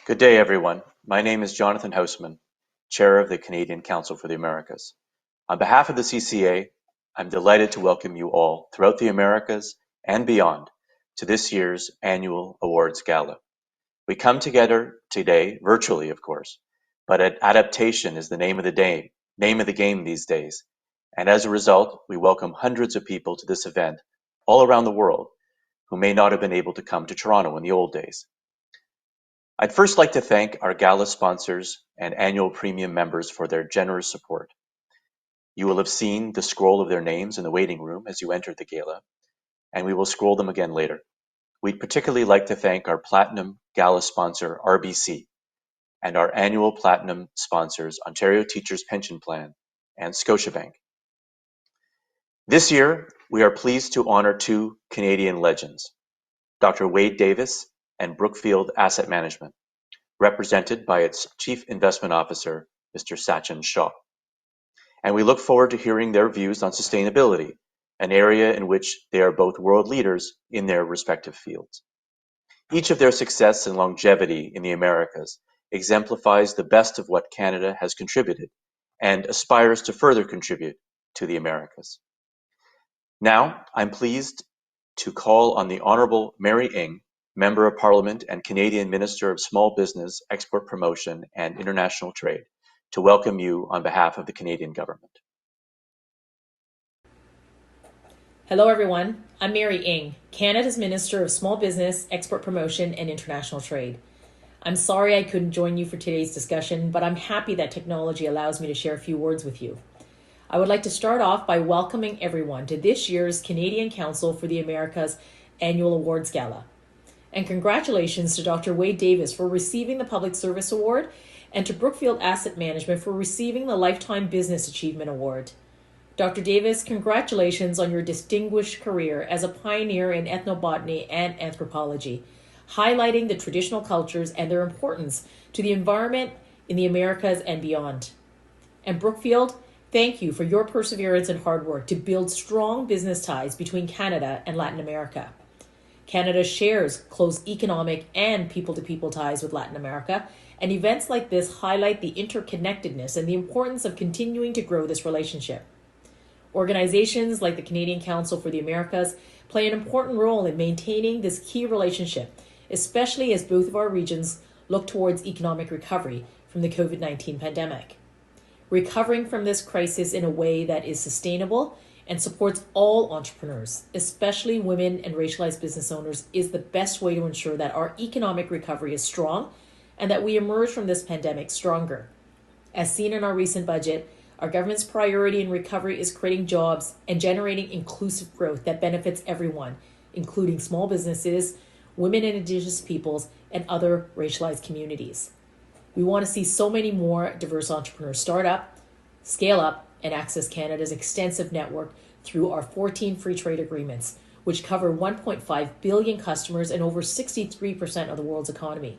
Good day, everyone. My name is Jonathan Houseman, Chair of the Canadian Council for the Americas. On behalf of the CCA, I'm delighted to welcome you all throughout the Americas and beyond to this year's annual awards gala. We come together today, virtually of course, but adaptation is the name of the game these days. And as a result, we welcome hundreds of people to this event all around the world who may not have been able to come to Toronto in the old days. I'd first like to thank our Gala sponsors and annual premium members for their generous support. You will have seen the scroll of their names in the waiting room as you entered the Gala, and we will scroll them again later. We'd particularly like to thank our Platinum Gala sponsor, RBC, and our annual Platinum sponsors, Ontario Teachers Pension Plan and Scotiabank. This year, we are pleased to honor two Canadian legends, Dr. Wade Davis and Brookfield Asset Management, represented by its Chief Investment Officer, Mr. Sachin Shah. And we look forward to hearing their views on sustainability, an area in which they are both world leaders in their respective fields. Each of their success and longevity in the Americas exemplifies the best of what Canada has contributed and aspires to further contribute to the Americas. Now, I'm pleased to call on the Honourable Mary Ng, Member of Parliament and Canadian Minister of Small Business, Export Promotion and International Trade, to welcome you on behalf of the Canadian government. Hello everyone, I'm Mary Ng, Canada's Minister of Small Business, Export Promotion and International Trade. I'm sorry I couldn't join you for today's discussion, but I'm happy that technology allows me to share a few words with you. I would like to start off by welcoming everyone to this year's Canadian Council for the Americas Annual Awards Gala. And congratulations to Dr. Wade Davis for receiving the Public Service Award and to Brookfield Asset Management for receiving the Lifetime Business Achievement Award. Dr. Davis, congratulations on your distinguished career as a pioneer in ethnobotany and anthropology, highlighting the traditional cultures and their importance to the environment in the Americas and beyond. And Brookfield, thank you for your perseverance and hard work to build strong business ties between Canada and Latin America. Canada shares close economic and people-to-people ties with Latin America, and events like this highlight the interconnectedness and the importance of continuing to grow this relationship. Organizations like the Canadian Council for the Americas play an important role in maintaining this key relationship, especially as both of our regions look towards economic recovery from the COVID-19 pandemic. Recovering from this crisis in a way that is sustainable and supports all entrepreneurs, especially women and racialized business owners, is the best way to ensure that our economic recovery is strong and that we emerge from this pandemic stronger. As seen in our recent budget, our government's priority in recovery is creating jobs and generating inclusive growth that benefits everyone, including small businesses, women and Indigenous peoples, and other racialized communities. We want to see so many more diverse entrepreneurs start up, scale up, and access Canada's extensive network through our 14 free trade agreements, which cover 1.5 billion customers and over 63% of the world's economy.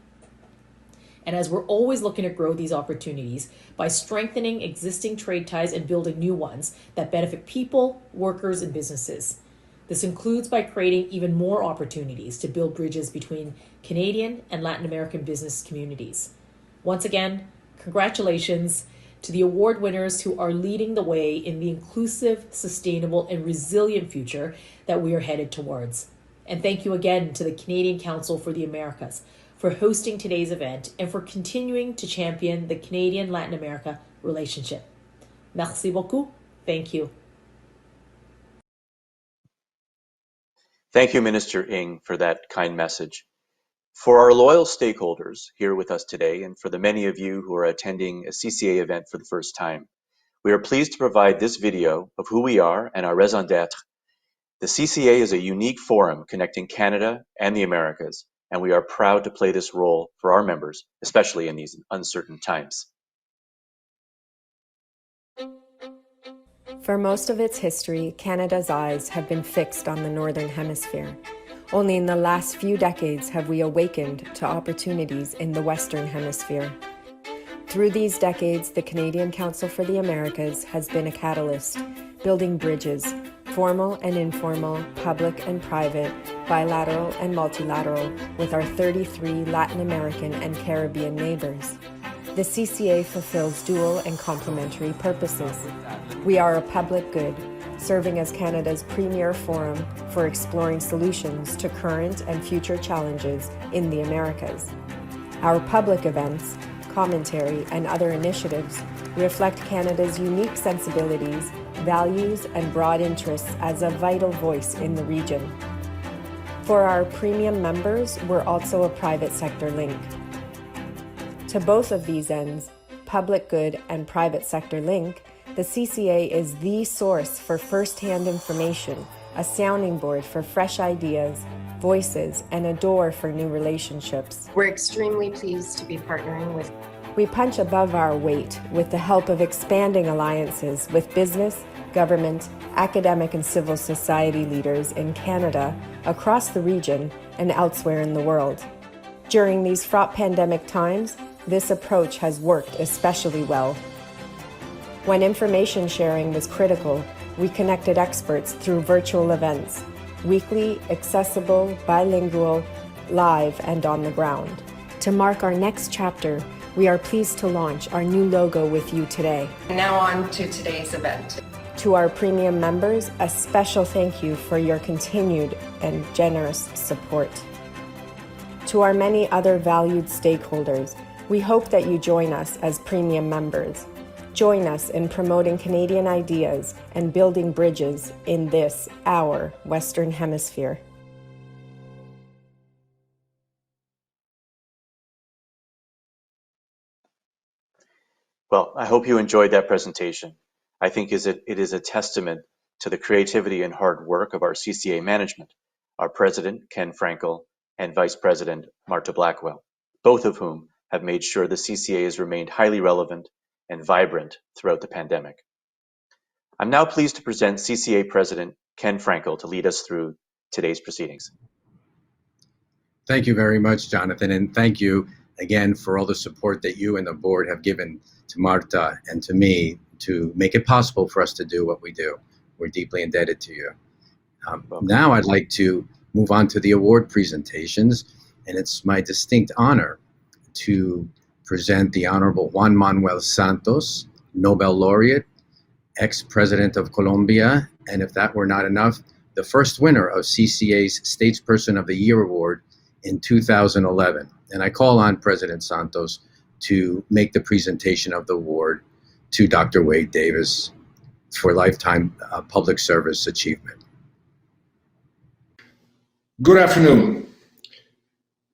And as we're always looking to grow these opportunities by strengthening existing trade ties and building new ones that benefit people, workers, and businesses. This includes by creating even more opportunities to build bridges between Canadian and Latin American business communities. Once again, congratulations to the award winners who are leading the way in the inclusive, sustainable, and resilient future that we are headed towards. And thank you again to the Canadian Council for the Americas for hosting today's event and for continuing to champion the Canadian-Latin America relationship. Merci beaucoup. Thank you. Thank you, Minister Ng, for that kind message. For our loyal stakeholders here with us today, and for the many of you who are attending a CCA event for the first time, we are pleased to provide this video of who we are and our raison d'etre. The CCA is a unique forum connecting Canada and the Americas, and we are proud to play this role for our members, especially in these uncertain times. For most of its history, Canada's eyes have been fixed on the Northern Hemisphere. Only in the last few decades have we awakened to opportunities in the Western Hemisphere. Through these decades, the Canadian Council for the Americas has been a catalyst, building bridges, formal and informal, public and private, bilateral and multilateral, with our 33 Latin American and Caribbean neighbors. The CCA fulfills dual and complementary purposes. We are a public good, serving as Canada's premier forum for exploring solutions to current and future challenges in the Americas. Our public events, commentary, and other initiatives reflect Canada's unique sensibilities, values, and broad interests as a vital voice in the region. For our premium members, we're also a private sector link. To both of these ends, public good and private sector link, the CCA is the source for first-hand information, a sounding board for fresh ideas, voices, and a door for new relationships. We're extremely pleased to be partnering with. We punch above our weight with the help of expanding alliances with business, government, academic, and civil society leaders in Canada, across the region, and elsewhere in the world. During these fraught pandemic times, this approach has worked especially well. When information sharing was critical, we connected experts through virtual events, weekly, accessible, bilingual, live, and on the ground. To mark our next chapter, we are pleased to launch our new logo with you today. Now on to today's event. To our premium members, a special thank you for your continued and generous support. To our many other valued stakeholders, we hope that you join us as premium members. Join us in promoting Canadian ideas and building bridges in this, our Western Hemisphere. Well, I hope you enjoyed that presentation. I think it is a testament to the creativity and hard work of our CCA management, our President, Ken Frankel, and Vice President, Marta Blackwell, both of whom have made sure the CCA has remained highly relevant and vibrant throughout the pandemic. I'm now pleased to present CCA President Ken Frankel to lead us through today's proceedings. Thank you very much, Jonathan, and thank you again for all the support that you and the board have given to Marta and to me to make it possible for us to do what we do. We're deeply indebted to you. Now I'd like to move on to the award presentations, and it's my distinct honor to present the Honorable Juan Manuel Santos, Nobel Laureate, ex-President of Colombia, and if that were not enough, the first winner of CCA's Statesperson of the Year Award in 2011. And I call on President Santos to make the presentation of the award to Dr. Wade Davis for lifetime public service achievement. Good afternoon.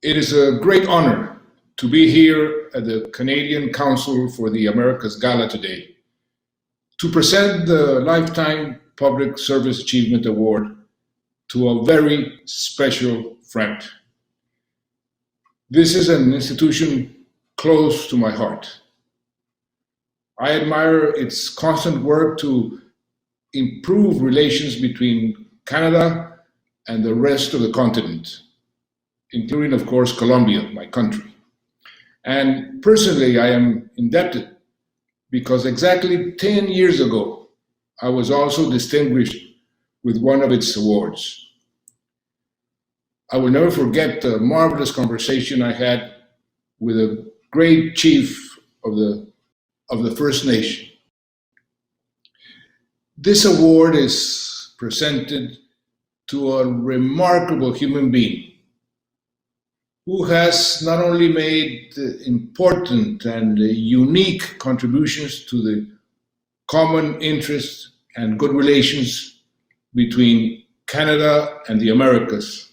It is a great honor to be here at the Canadian Council for the Americas Gala today to present the Lifetime Public Service Achievement Award to a very special friend. This is an institution close to my heart. I admire its constant work to improve relations between Canada and the rest of the continent, including, of course, Colombia, my country. And personally, I am indebted because exactly 10 years ago, I was also distinguished with one of its awards. I will never forget the marvelous conversation I had with a great chief of the First Nation. This award is presented to a remarkable human being who has not only made important and unique contributions to the common interests and good relations between Canada and the Americas,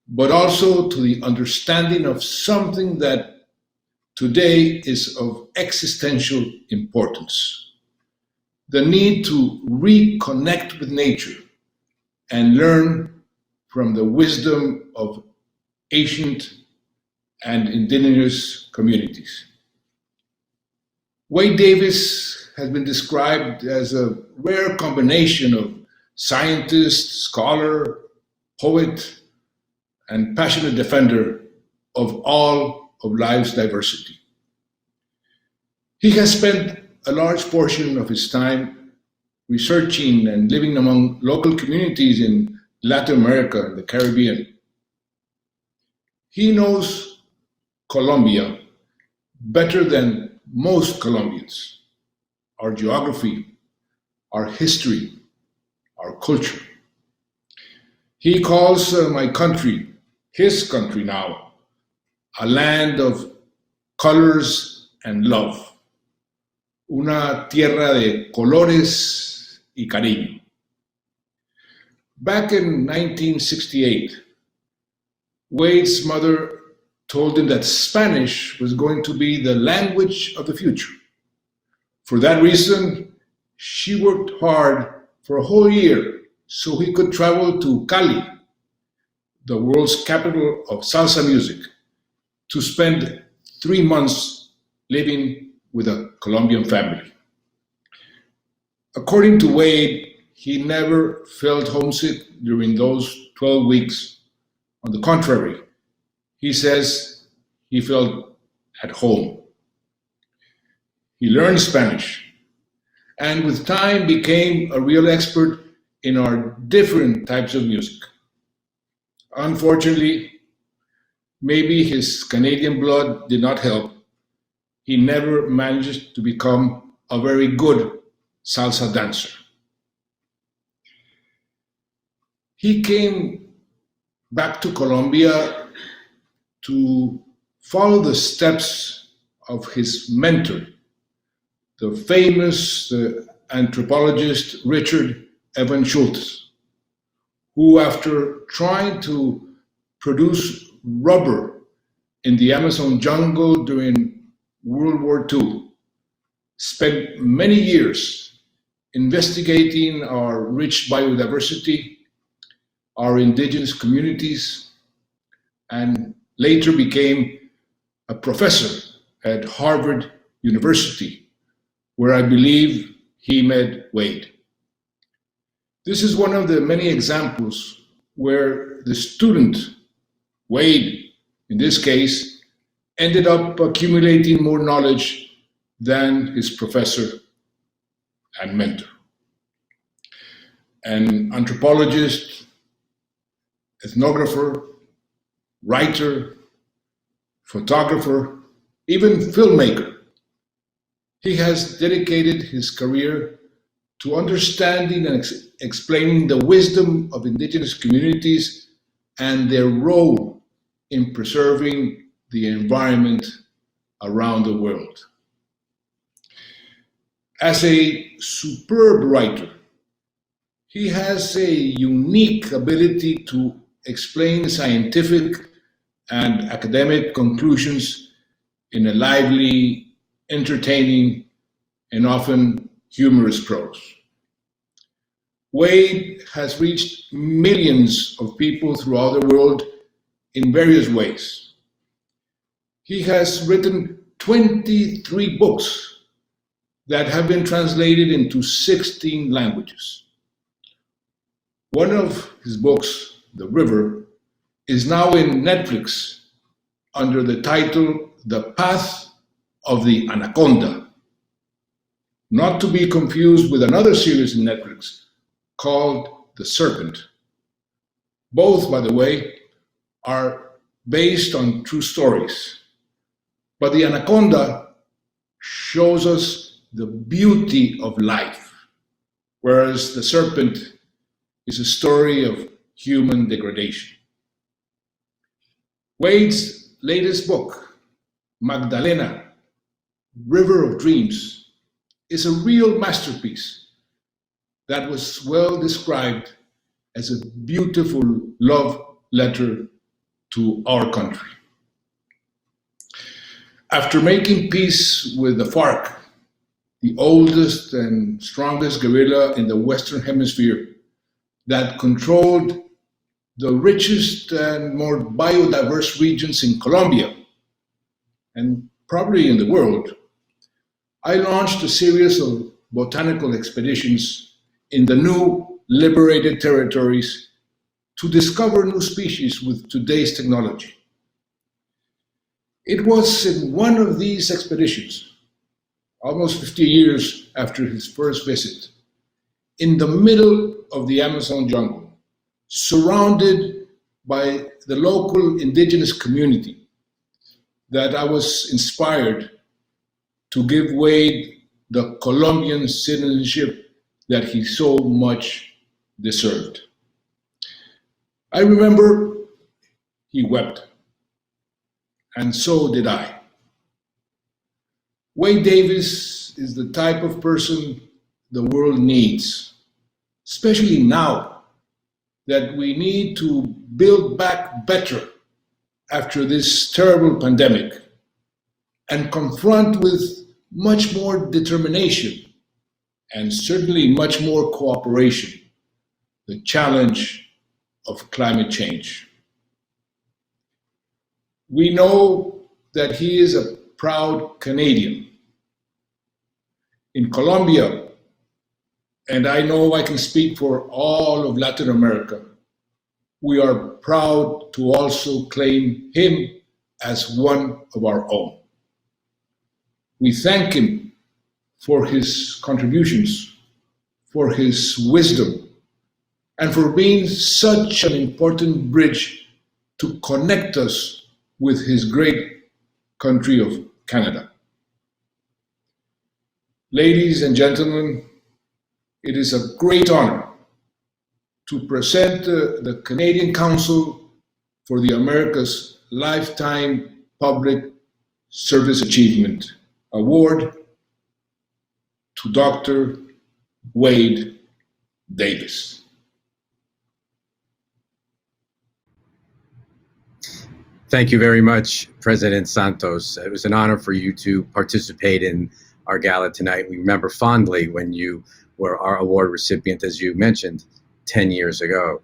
but also to the understanding of something that today is of existential importance: the need to reconnect with nature and learn from the wisdom of ancient and indigenous communities. Wade Davis has been described as a rare combination of scientist, scholar, poet, and passionate defender of all of life's diversity. He has spent a large portion of his time researching and living among local communities in Latin America and the Caribbean. He knows Colombia better than most Colombians, our geography, our history, our culture. He calls my country, his country now, a land of colors and love, una tierra de colores y cariño. Back in 1968, Wade's mother told him that Spanish was going to be the language of the future. For that reason, she worked hard for a whole year so he could travel to Cali, the world's capital of salsa music, to spend 3 months living with a Colombian family. According to Wade, he never felt homesick during those 12 weeks. On the contrary, he says he felt at home. He learned Spanish and with time became a real expert in our different types of music. Unfortunately, maybe his Canadian blood did not help. He never managed to become a very good salsa dancer. He came back to Colombia to follow the steps of his mentor, the famous anthropologist Richard Evans Schultes, who, after trying to produce rubber in the Amazon jungle during World War II, spent many years investigating our rich biodiversity, our indigenous communities, and later became a professor at Harvard University, where I believe he met Wade. This is one of the many examples where the student, Wade in this case, ended up accumulating more knowledge than his professor and mentor. An anthropologist, ethnographer, writer, photographer, even filmmaker, he has dedicated his career to understanding and explaining the wisdom of indigenous communities and their role in preserving the environment around the world. As a superb writer, he has a unique ability to explain scientific and academic conclusions in a lively, entertaining, and often humorous prose. Wade has reached millions of people throughout the world in various ways. He has written 23 books that have been translated into 16 languages. One of his books, The River, is now in Netflix under the title The Path of the Anaconda, not to be confused with another series in Netflix called The Serpent. Both, by the way, are based on true stories. But the Anaconda shows us the beauty of life, whereas The Serpent is a story of human degradation. Wade's latest book, Magdalena, River of Dreams, is a real masterpiece that was well described as a beautiful love letter to our country. After making peace with the FARC, the oldest and strongest guerrilla in the Western Hemisphere that controlled the richest and more biodiverse regions in Colombia, and probably in the world, I launched a series of botanical expeditions in the new liberated territories to discover new species with today's technology. It was in one of these expeditions, almost 50 years after his first visit, in the middle of the Amazon jungle, surrounded by the local indigenous community, that I was inspired to give Wade the Colombian citizenship that he so much deserved. I remember he wept, and so did I. Wade Davis is the type of person the world needs, especially now that we need to build back better after this terrible pandemic and confront with much more determination and certainly much more cooperation the challenge of climate change. We know that he is a proud Canadian. In Colombia, and I know I can speak for all of Latin America, we are proud to also claim him as one of our own. We thank him for his contributions, for his wisdom, and for being such an important bridge to connect us with his great country of Canada. Ladies and gentlemen, it is a great honor to present the Canadian Council for the Americas Lifetime Public Service Achievement Award to Dr. Wade Davis. Thank you very much, President Santos. It was an honor for you to participate in our gala tonight. We remember fondly when you were our award recipient, as you mentioned, 10 years ago.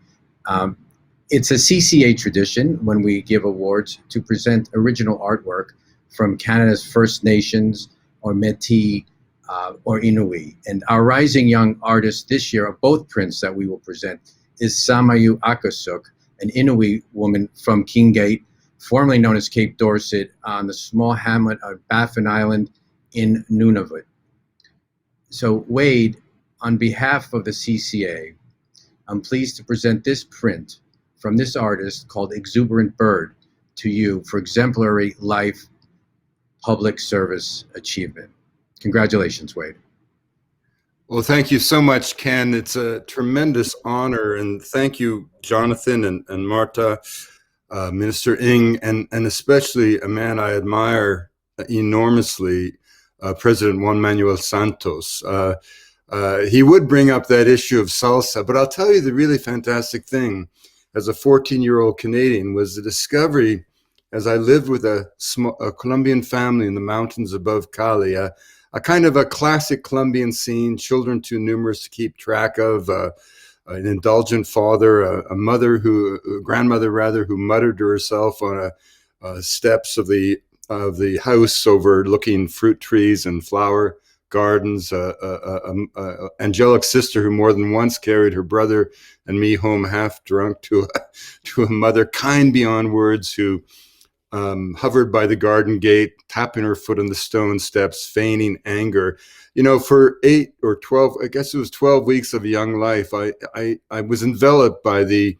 It's a CCA tradition when we give awards to present original artwork from Canada's First Nations or Métis or Inuit. And our rising young artist this year of both prints that we will present is Samayu Akasuk, an Inuit woman from Kingate, formerly known as Cape Dorset, on the small hamlet of Baffin Island in Nunavut. So Wade, on behalf of the CCA, I'm pleased to present this print from this artist called Exuberant Bird to you for exemplary life public service achievement. Congratulations, Wade. Well, thank you so much, Ken. It's a tremendous honor, and thank you, Jonathan and Marta, Minister Ng, and especially a man I admire enormously, President Juan Manuel Santos. He would bring up that issue of salsa, but I'll tell you the really fantastic thing as a 14-year-old Canadian was the discovery as I lived with a Colombian family in the mountains above Cali, a kind of a classic Colombian scene, children too numerous to keep track of, an indulgent father, a grandmother who muttered to herself on steps of the house overlooking fruit trees and flower gardens, angelic sister who more than once carried her brother and me home half drunk, to a mother kind beyond words who hovered by the garden gate, tapping her foot on the stone steps, feigning anger. You know, for 8 or 12, I guess it was 12 weeks of young life, I was enveloped by the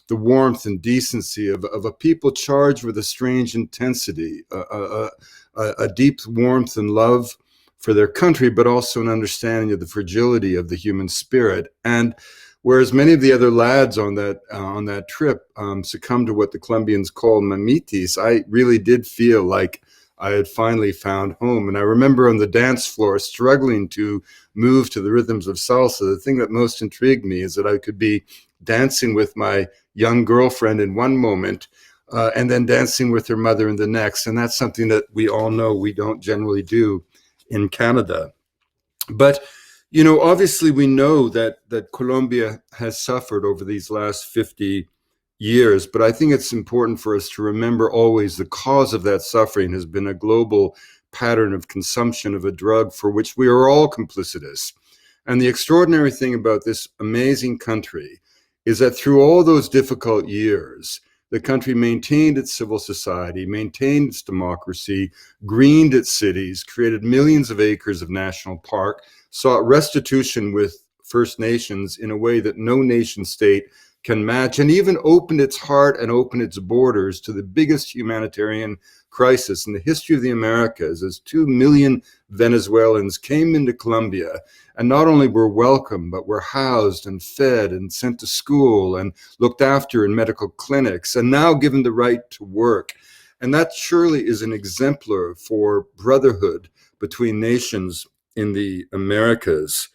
warmth and decency of a people charged with a strange intensity, a deep warmth and love for their country, but also an understanding of the fragility of the human spirit. And whereas many of the other lads on that trip succumbed to what the Colombians call mamitis, I really did feel like I had finally found home. And I remember on the dance floor struggling to move to the rhythms of salsa. The thing that most intrigued me is that I could be dancing with my young girlfriend in one moment and then dancing with her mother in the next. And that's something that we all know we don't generally do in Canada. But, you know, obviously we know that Colombia has suffered over these last 50 years, but I think it's important for us to remember always the cause of that suffering has been a global pattern of consumption of a drug for which we are all complicitous. And the extraordinary thing about this amazing country is that through all those difficult years, the country maintained its civil society, maintained its democracy, greened its cities, created millions of acres of national park, sought restitution with First Nations in a way that no nation state can match, and even opened its heart and opened its borders to the biggest humanitarian crisis in the history of the Americas, as 2 million Venezuelans came into Colombia and not only were welcome, but were housed and fed and sent to school and looked after in medical clinics, and now given the right to work. And that surely is an exemplar for brotherhood between nations in the Americas.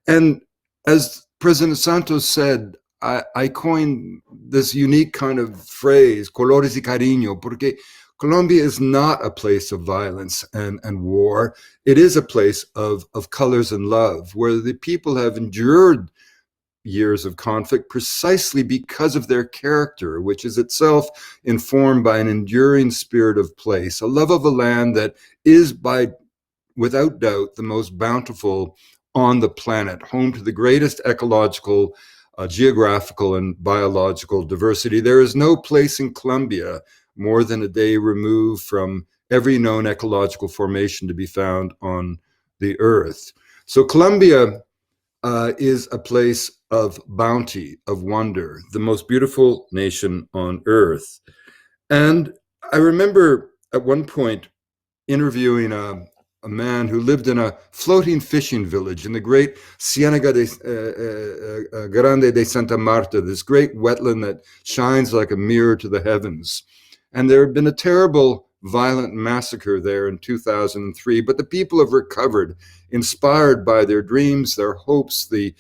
And as President Santos said, I coined this unique kind of phrase, colores y cariño, porque Colombia is not a place of violence and war. It is a place of colors and love, where the people have endured years of conflict precisely because of their character, which is itself informed by an enduring spirit of place, a love of a land that is without doubt the most bountiful on the planet, home to the greatest ecological, geographical, and biological diversity. There is no place in Colombia more than a day removed from every known ecological formation to be found on the earth. So Colombia is a place of bounty, of wonder, the most beautiful nation on earth. And I remember at one point interviewing a man who lived in a floating fishing village in the great Ciénaga Grande de Santa Marta, this great wetland that shines like a mirror to the heavens. And there had been a terrible violent massacre there in 2003, but the people have recovered, inspired by their dreams, their hopes, the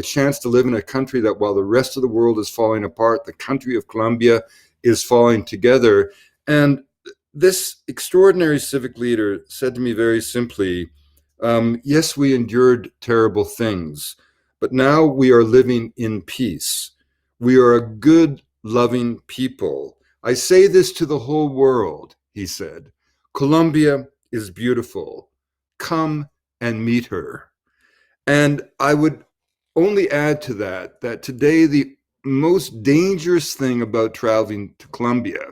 chance to live in a country that, while the rest of the world is falling apart, the country of Colombia is falling together. And this extraordinary civic leader said to me very simply, yes, we endured terrible things, but now we are living in peace. We are a good, loving people. I say this to the whole world, he said. Colombia is beautiful. Come and meet her. And I would only add to that today the most dangerous thing about traveling to Colombia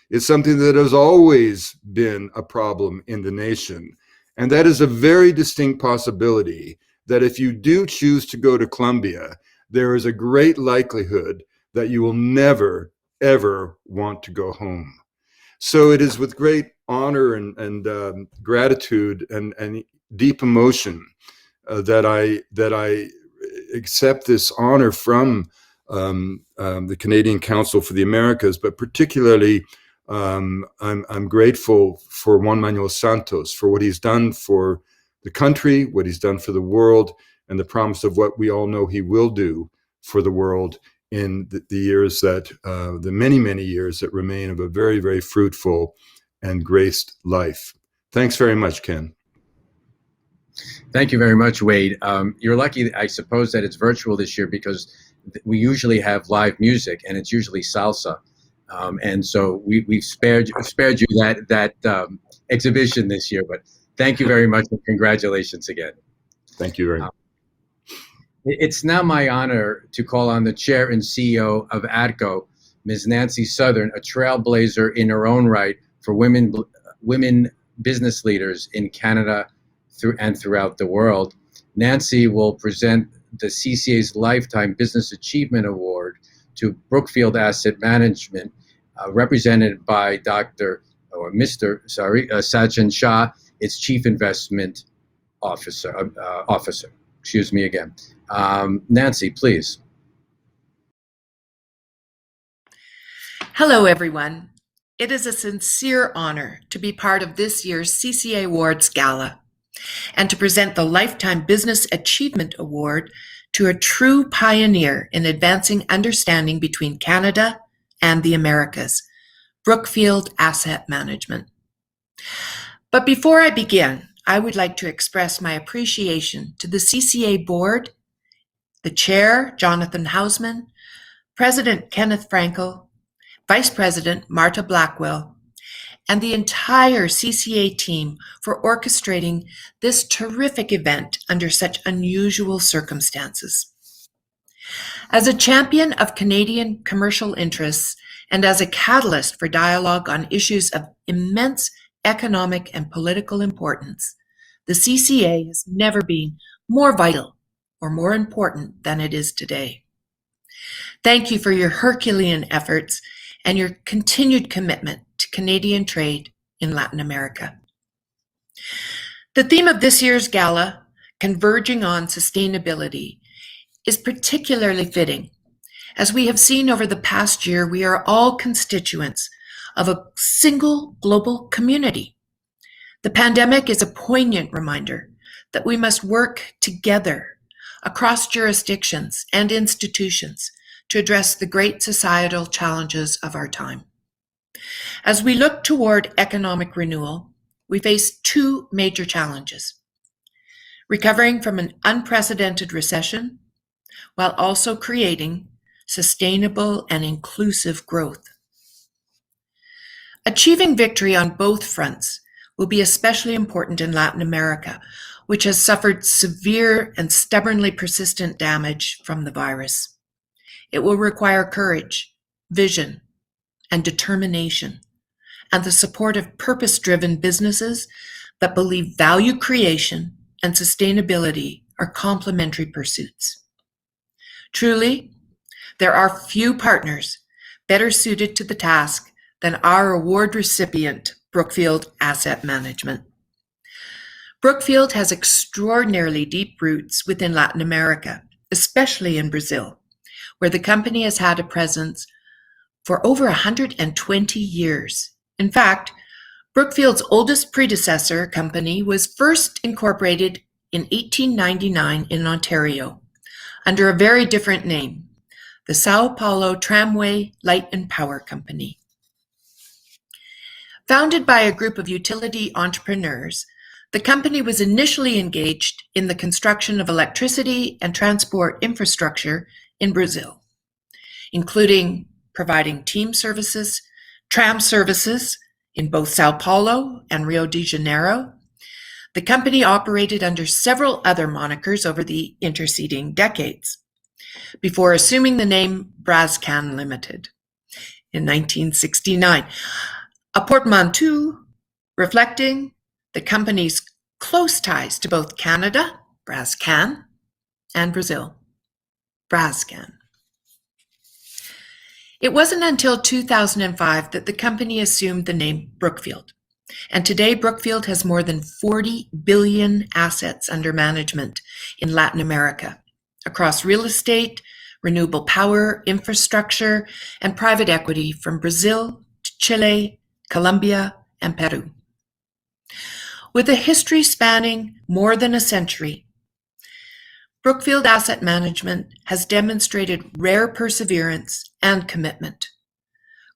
is something that has always been a problem in the nation. And that is a very distinct possibility that if you do choose to go to Colombia, there is a great likelihood that you will never, ever want to go home. So it is with great honor and gratitude and deep emotion that I accept this honor from the Canadian Council for the Americas, but particularly I'm grateful for Juan Manuel Santos for what he's done for the country, what he's done for the world, and the promise of what we all know he will do for the world in the years that, the many, many years that remain of a very, very fruitful and graced life. Thanks very much, Ken. Thank you very much, Wade. You're lucky, I suppose, that it's virtual this year, because we usually have live music, and it's usually salsa. And so we've spared you that exhibition this year. But thank you very much, and congratulations again. Thank you very much. It's now my honor to call on the Chair and CEO of ADCO, Ms. Nancy Southern, a trailblazer in her own right for women business leaders in Canada and throughout the world. Nancy will present the CCA's Lifetime Business Achievement Award to Brookfield Asset Management, represented by Mr. Sachin Shah, its Chief Investment Officer. Excuse me again. Nancy, please. Hello, everyone. It is a sincere honor to be part of this year's CCA Awards Gala and to present the Lifetime Business Achievement Award to a true pioneer in advancing understanding between Canada and the Americas, Brookfield Asset Management. But before I begin, I would like to express my appreciation to the CCA board, the chair, Jonathan Hausman, President Kenneth Frankel, Vice President Marta Blackwell, and the entire CCA team for orchestrating this terrific event under such unusual circumstances. As a champion of Canadian commercial interests and as a catalyst for dialogue on issues of immense economic and political importance, the CCA has never been more vital or more important than it is today. Thank you for your Herculean efforts and your continued commitment to Canadian trade in Latin America. The theme of this year's gala, Converging on Sustainability, is particularly fitting. As we have seen over the past year, we are all constituents of a single global community. The pandemic is a poignant reminder that we must work together across jurisdictions and institutions to address the great societal challenges of our time. As we look toward economic renewal, we face two major challenges: recovering from an unprecedented recession while also creating sustainable and inclusive growth. Achieving victory on both fronts will be especially important in Latin America, which has suffered severe and stubbornly persistent damage from the virus. It will require courage, vision, and determination, and the support of purpose-driven businesses that believe value creation and sustainability are complementary pursuits. Truly, there are few partners better suited to the task than our award recipient, Brookfield Asset Management. Brookfield has extraordinarily deep roots within Latin America, especially in Brazil, where the company has had a presence for over 120 years. In fact, Brookfield's oldest predecessor company was first incorporated in 1899 in Ontario under a very different name, the Sao Paulo Tramway, Light and Power Company. Founded by a group of utility entrepreneurs, the company was initially engaged in the construction of electricity and transport infrastructure in Brazil, including providing team services, tram services in both Sao Paulo and Rio de Janeiro. The company operated under several other monikers over the interceding decades, before assuming the name Brascan Limited in 1969, a portmanteau reflecting the company's close ties to both Canada, Brascan, and Brazil, Brascan. It wasn't until 2005 that the company assumed the name Brookfield, and today Brookfield has more than 40 billion assets under management in Latin America, across real estate, renewable power, infrastructure, and private equity from Brazil to Chile, Colombia, and Peru. With a history spanning more than a century, Brookfield Asset Management has demonstrated rare perseverance and commitment,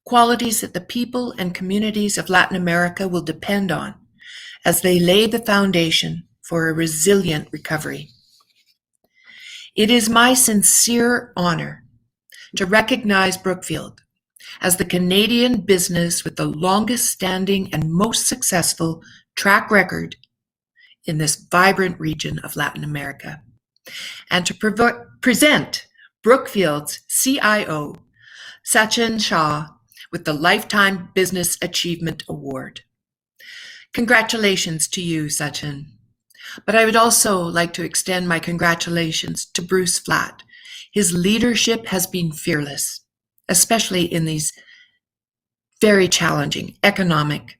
qualities that the people and communities of Latin America will depend on as they lay the foundation for a resilient recovery. It is my sincere honor to recognize Brookfield as the Canadian business with the longest standing and most successful track record in this vibrant region of Latin America, and to present Brookfield's CIO, Sachin Shah, with the Lifetime Business Achievement Award. Congratulations to you, Sachin. But I would also like to extend my congratulations to Bruce Flatt. His leadership has been fearless, especially in these very challenging economic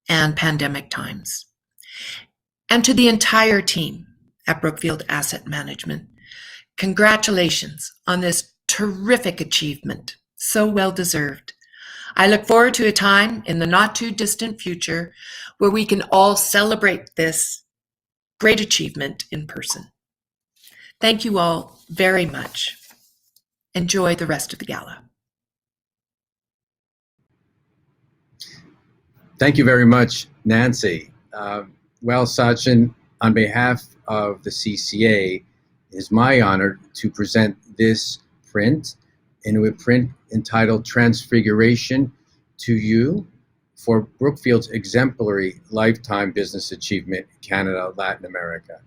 and pandemic times. And to the entire team at Brookfield Asset Management, congratulations on this terrific achievement, so well deserved. I look forward to a time in the not too distant future where we can all celebrate this great achievement in person. Thank you all very much. Enjoy the rest of the gala. Thank you very much, Nancy. Well, Sachin, on behalf of the CCA, it is my honor to present this print, in a print entitled Transfiguration, to you for Brookfield's exemplary lifetime business achievement in Canada, Latin America.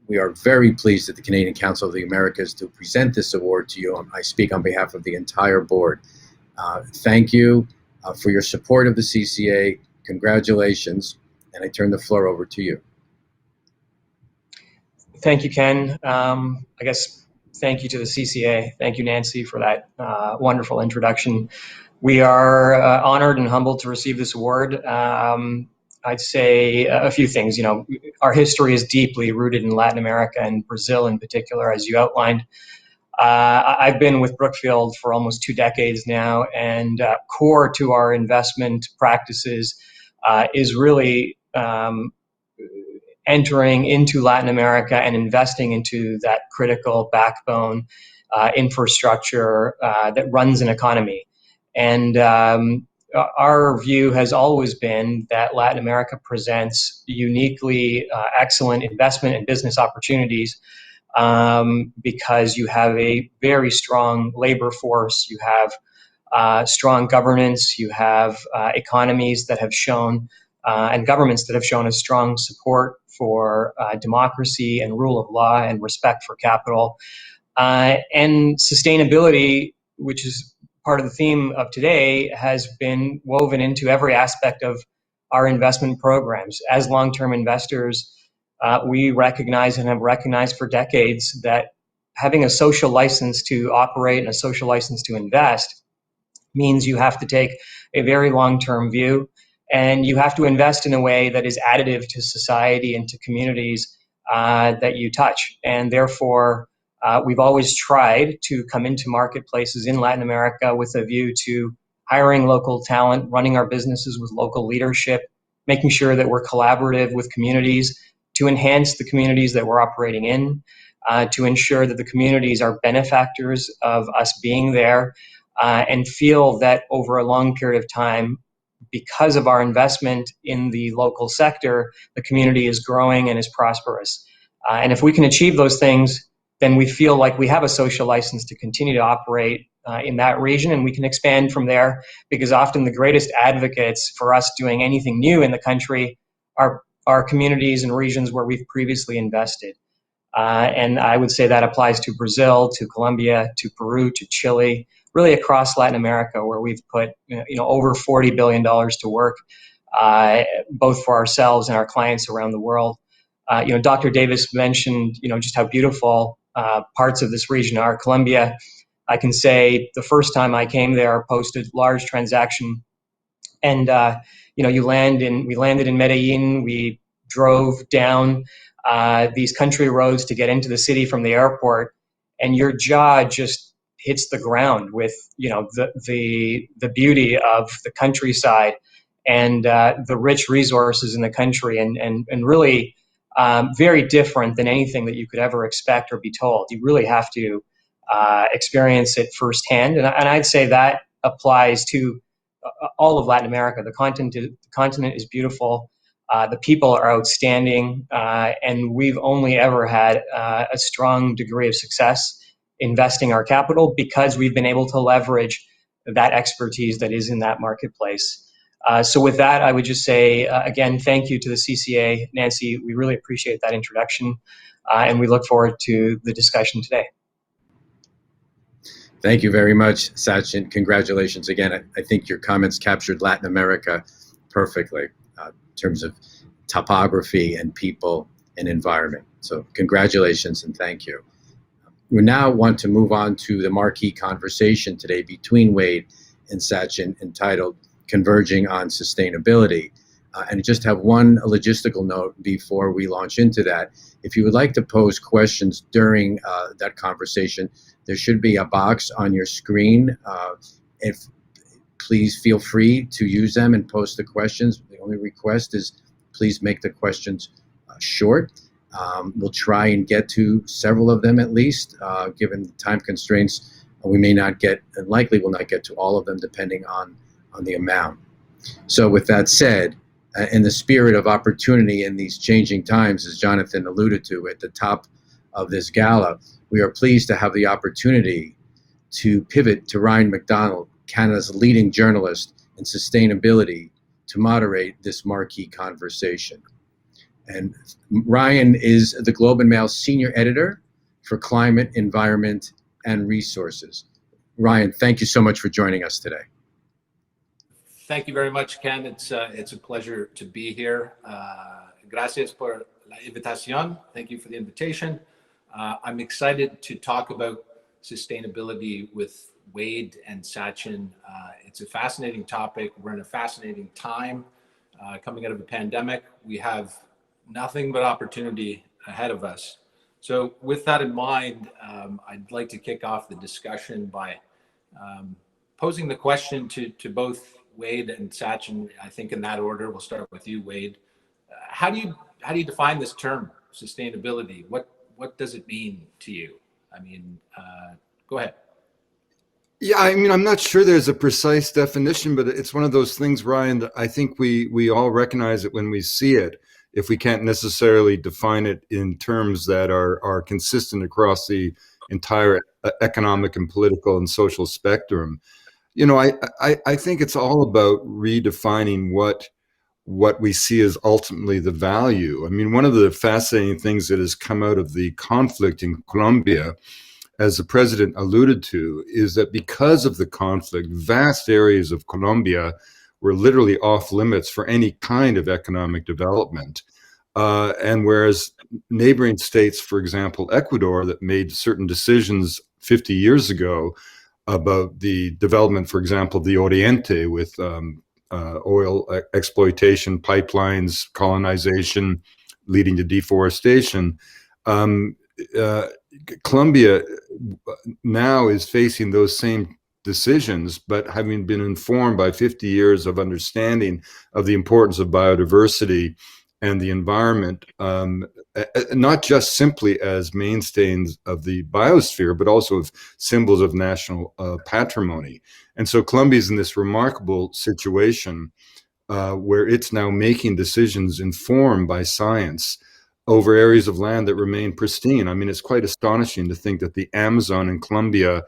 We are very pleased at the Canadian Council of the Americas to present this award to you. I speak on behalf of the entire board. Thank you for your support of the CCA. Congratulations, and I turn the floor over to you. Thank you, Ken. I guess thank you to the CCA. Thank you, Nancy, for that wonderful introduction. We are honored and humbled to receive this award. I'd say a few things. You know, our history is deeply rooted in Latin America and Brazil in particular, as you outlined. I've been with Brookfield for almost 2 decades now, and core to our investment practices is really entering into Latin America and investing into that critical backbone infrastructure that runs an economy. And our view has always been that Latin America presents uniquely excellent investment and business opportunities because you have a very strong labor force, you have strong governance, you have economies that have shown and governments that have shown a strong support for democracy and rule of law and respect for capital. And sustainability, which is part of the theme of today, has been woven into every aspect of our investment programs. As long-term investors, we recognize and have recognized for decades that having a social license to operate and a social license to invest means you have to take a very long-term view, and you have to invest in a way that is additive to society and to communities that you touch. And therefore, we've always tried to come into marketplaces in Latin America with a view to hiring local talent, running our businesses with local leadership, making sure that we're collaborative with communities to enhance the communities that we're operating in, to ensure that the communities are benefactors of us being there, and feel that over a long period of time, because of our investment in the local sector, the community is growing and is prosperous. And if we can achieve those things, then we feel like we have a social license to continue to operate in that region, and we can expand from there, because often the greatest advocates for us doing anything new in the country are communities and regions where we've previously invested. And I would say that applies to Brazil, to Colombia, to Peru, to Chile, really across Latin America, where we've put over $40 billion to work, both for ourselves and our clients around the world. Dr. Davis mentioned just how beautiful parts of this region are. Colombia, I can say the first time I came there, posted large transaction, and we landed in Medellin. We drove down these country roads to get into the city from the airport, and your jaw just hits the ground with the beauty of the countryside and the rich resources in the country, and really very different than anything that you could ever expect or be told. You really have to experience it firsthand, and I'd say that applies to all of Latin America. The continent is beautiful. The people are outstanding, and we've only ever had a strong degree of success investing our capital because we've been able to leverage that expertise that is in that marketplace. So with that, I would just say, again, thank you to the CCA. Nancy, we really appreciate that introduction, and we look forward to the discussion today. Thank you very much, Sachin. Congratulations again. I think your comments captured Latin America perfectly in terms of topography and people and environment. So congratulations and thank you. We now want to move on to the marquee conversation today between Wade and Sachin, entitled Converging on Sustainability. And just have one logistical note before we launch into that. If you would like to pose questions during that conversation, there should be a box on your screen. Please feel free to use them and post the questions. The only request is please make the questions short. We'll try and get to several of them at least. Given the time constraints, we may not get, and likely will not get to all of them depending on the amount. So with that said, in the spirit of opportunity in these changing times, as Jonathan alluded to at the top of this gala, we are pleased to have the opportunity to pivot to Ryan McDonald, Canada's leading journalist in sustainability, to moderate this marquee conversation. And Ryan is the Globe and Mail senior editor for climate, environment, and resources. Ryan, thank you so much for joining us today. Thank you very much, Ken. It's a pleasure to be here. Gracias por la invitación. Thank you for the invitation. I'm excited to talk about sustainability with Wade and Sachin. It's a fascinating topic. We're in a fascinating time coming out of a pandemic. We have nothing but opportunity ahead of us. So with that in mind, I'd like to kick off the discussion by posing the question to both Wade and Sachin. I think in that order. We'll start with you, Wade. How do you define this term, sustainability? What does it mean to you? I mean, go ahead. Yeah, I mean, I'm not sure there's a precise definition, but it's one of those things, Ryan, that I think we all recognize it when we see it, if we can't necessarily define it in terms that are consistent across the entire economic and political and social spectrum. You know, I think it's all about redefining what we see as ultimately the value. I mean, one of the fascinating things that has come out of the conflict in Colombia, as the president alluded to, is that because of the conflict, vast areas of Colombia were literally off limits for any kind of economic development. And whereas neighboring states, for example, Ecuador, that made certain decisions 50 years ago about the development, for example, the Oriente with oil exploitation, pipelines, colonization, leading to deforestation. Colombia now is facing those same decisions, but having been informed by 50 years of understanding of the importance of biodiversity and the environment, not just simply as mainstays of the biosphere, but also of symbols of national patrimony. And so Colombia is in this remarkable situation where it's now making decisions informed by science over areas of land that remain pristine. I mean, it's quite astonishing to think that the Amazon in Colombia,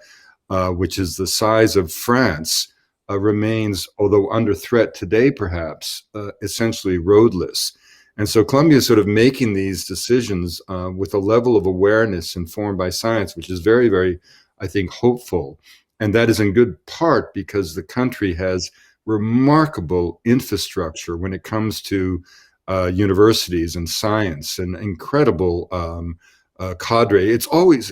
which is the size of France, remains, although under threat today, perhaps, essentially roadless. And so Colombia is sort of making these decisions with a level of awareness informed by science, which is very, very, I think, hopeful. And that is in good part because the country has remarkable infrastructure when it comes to universities and science, and incredible cadre.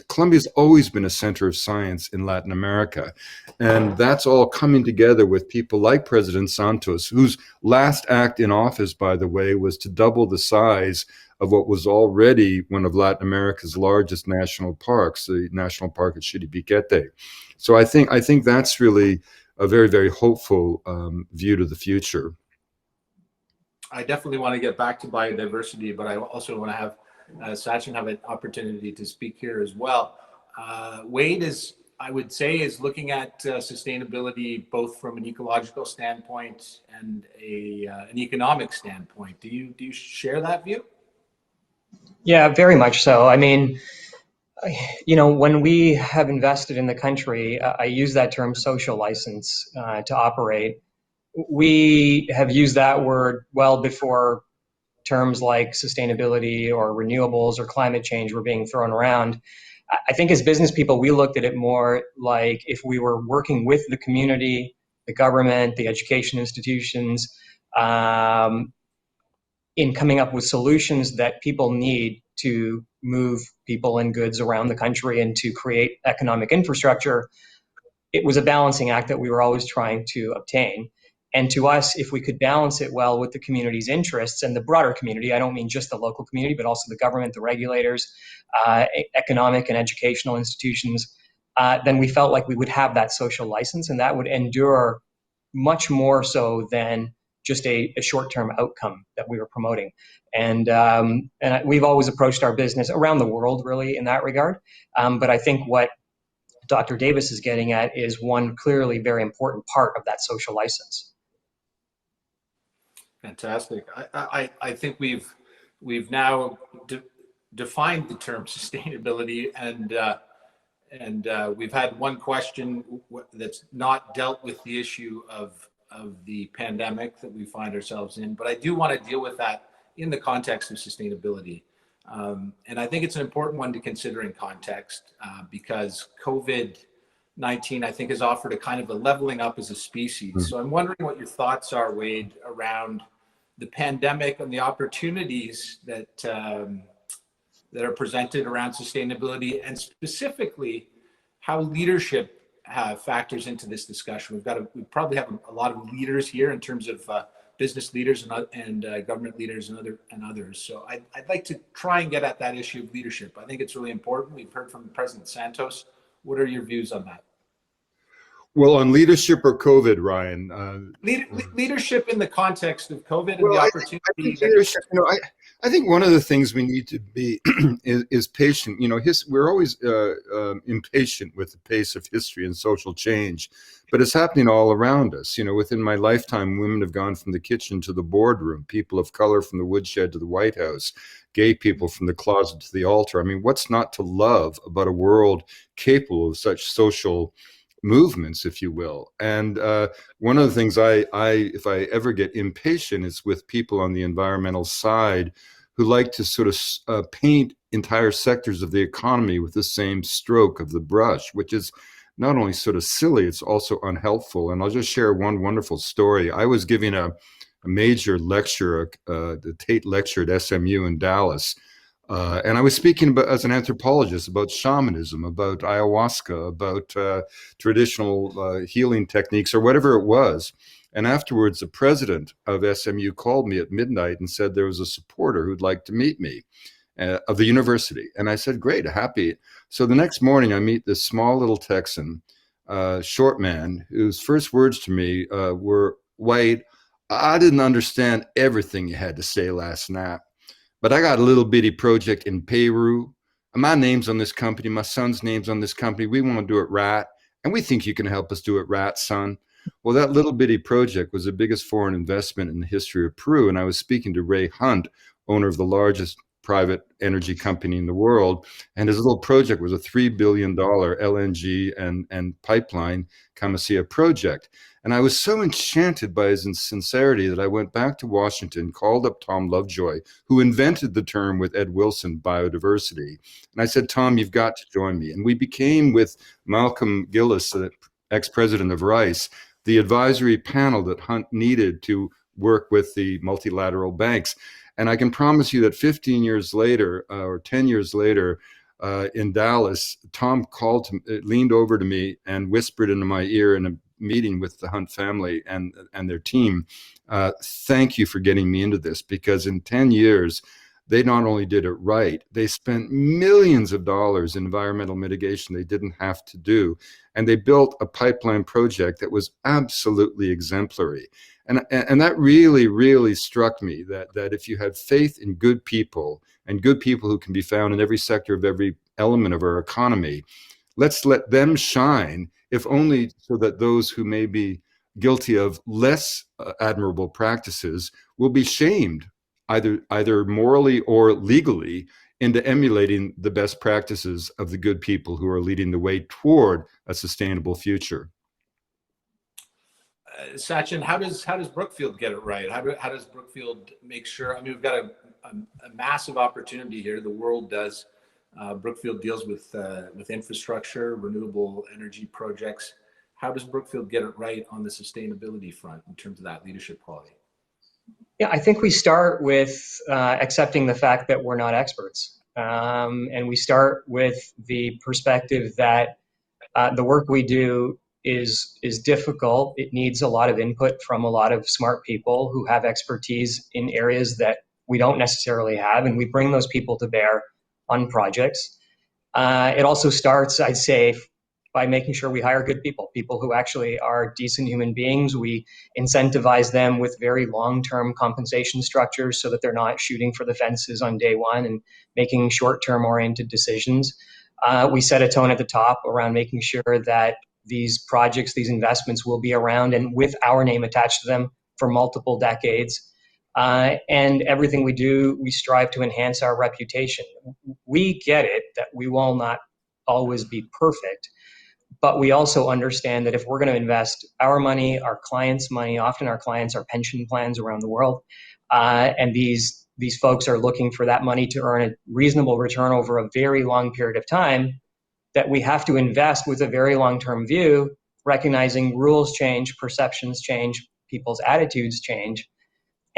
Colombia's always been a center of science in Latin America. And that's all coming together with people like President Santos, whose last act in office, by the way, was to double the size of what was already one of Latin America's largest national parks, the National Park at Chiribiquete. So I think that's really a very, very hopeful view to the future. I definitely want to get back to biodiversity, but I also want to have Sachin have an opportunity to speak here as well. Wade I would say, is looking at sustainability both from an ecological standpoint and an economic standpoint. Do you share that view? Yeah, very much so. I mean, when we have invested in the country, I use that term social license to operate. We have used that word well before terms like sustainability or renewables or climate change were being thrown around. I think as business people, we looked at it more like if we were working with the community, the government, the education institutions, in coming up with solutions that people need to move people and goods around the country and to create economic infrastructure. It was a balancing act that we were always trying to obtain. And to us, if we could balance it well with the community's interests and the broader community, I don't mean just the local community, but also the government, the regulators, economic and educational institutions, then we felt like we would have that social license, and that would endure much more so than just a short-term outcome that we were promoting. And we've always approached our business around the world, really, in that regard. But I think what Dr. Davis is getting at is one clearly very important part of that social license. Fantastic. I think we've now defined the term sustainability, and we've had one question that's not dealt with the issue of the pandemic that we find ourselves in, but I do want to deal with that in the context of sustainability. And I think it's an important one to consider in context because COVID-19, I think, has offered a kind of a leveling up as a species. So I'm wondering what your thoughts are, Wade, around the pandemic and the opportunities that that are presented around sustainability, and specifically how leadership factors into this discussion. We probably have a lot of leaders here in terms of business leaders and government leaders and others. So I'd like to try and get at that issue of leadership. I think it's really important. We've heard from President Santos. What are your views on that? Well, on leadership or COVID, Ryan? Leadership in the context of COVID and Well, the I opportunity. think leadership, I think one of the things we need to be is patient. We're always impatient with the pace of history and social change, but it's happening all around us. Within my lifetime, women have gone from the kitchen to the boardroom, people of color from the woodshed to the White House, gay people from the closet to the altar. I mean, what's not to love about a world capable of such social movements, if you will? And one of the things if I ever get impatient, is with people on the environmental side who like to sort of paint entire sectors of the economy with the same stroke of the brush, which is not only sort of silly, it's also unhelpful. And I'll just share one wonderful story. I was giving a major lecture, the Tate Lecture at SMU in Dallas. And I was speaking as an anthropologist about shamanism, about ayahuasca, about traditional healing techniques, or whatever it was. And afterwards, the president of SMU called me at midnight and said there was a supporter who'd like to meet me of the university. And I said, great, happy. So the next morning, I meet this small little Texan, short man, whose first words to me were, Wade, I didn't understand everything you had to say last night, but I got a little bitty project in Peru. My name's on this company. My son's name's on this company. We want to do it right. And we think you can help us do it right, son. Well, that little bitty project was the biggest foreign investment in the history of Peru. And I was speaking to Ray Hunt, owner of the largest private energy company in the world. And his little project was a $3 billion LNG and pipeline Camisea project. And I was so enchanted by his sincerity that I went back to Washington, called up Tom Lovejoy, who invented the term with Ed Wilson, biodiversity. And I said, Tom, you've got to join me. And we became, with Malcolm Gillis, the ex-president of Rice, the advisory panel that Hunt needed to work with the multilateral banks. And I can promise you that 15 years later, or 10 years later, in Dallas, Tom leaned over to me and whispered into my ear in a meeting with the Hunt family and their team, thank you for getting me into this, because in 10 years, they not only did it right, they spent millions of dollars in environmental mitigation they didn't have to do. And they built a pipeline project that was absolutely exemplary. And that really, really struck me, that if you have faith in good people, and good people who can be found in every sector of every element of our economy, let's let them shine, if only so that those who may be guilty of less admirable practices will be shamed, either morally or legally, into emulating the best practices of the good people who are leading the way toward a sustainable future. Sachin, how does Brookfield get it right? How does Brookfield make sure? I mean, we've got a massive opportunity here. The world does. Brookfield deals with infrastructure, renewable energy projects. How does Brookfield get it right on the sustainability front in terms of that leadership quality? Yeah, I think we start with accepting the fact that we're not experts. And we start with the perspective that the work we do is difficult. It needs a lot of input from a lot of smart people who have expertise in areas that we don't necessarily have, and we bring those people to bear on projects. It also starts, I'd say, by making sure we hire good people who actually are decent human beings. We incentivize them with very long-term compensation structures so that they're not shooting for the fences on day one and making short-term oriented decisions. We set a tone at the top around making sure that these projects, these investments will be around and with our name attached to them for multiple decades. And everything we do, we strive to enhance our reputation. We get it that we will not always be perfect, but we also understand that if we're going to invest our money, our clients' money, often our clients are pension plans around the world, and these folks are looking for that money to earn a reasonable return over a very long period of time, that we have to invest with a very long-term view, recognizing rules change, perceptions change, people's attitudes change.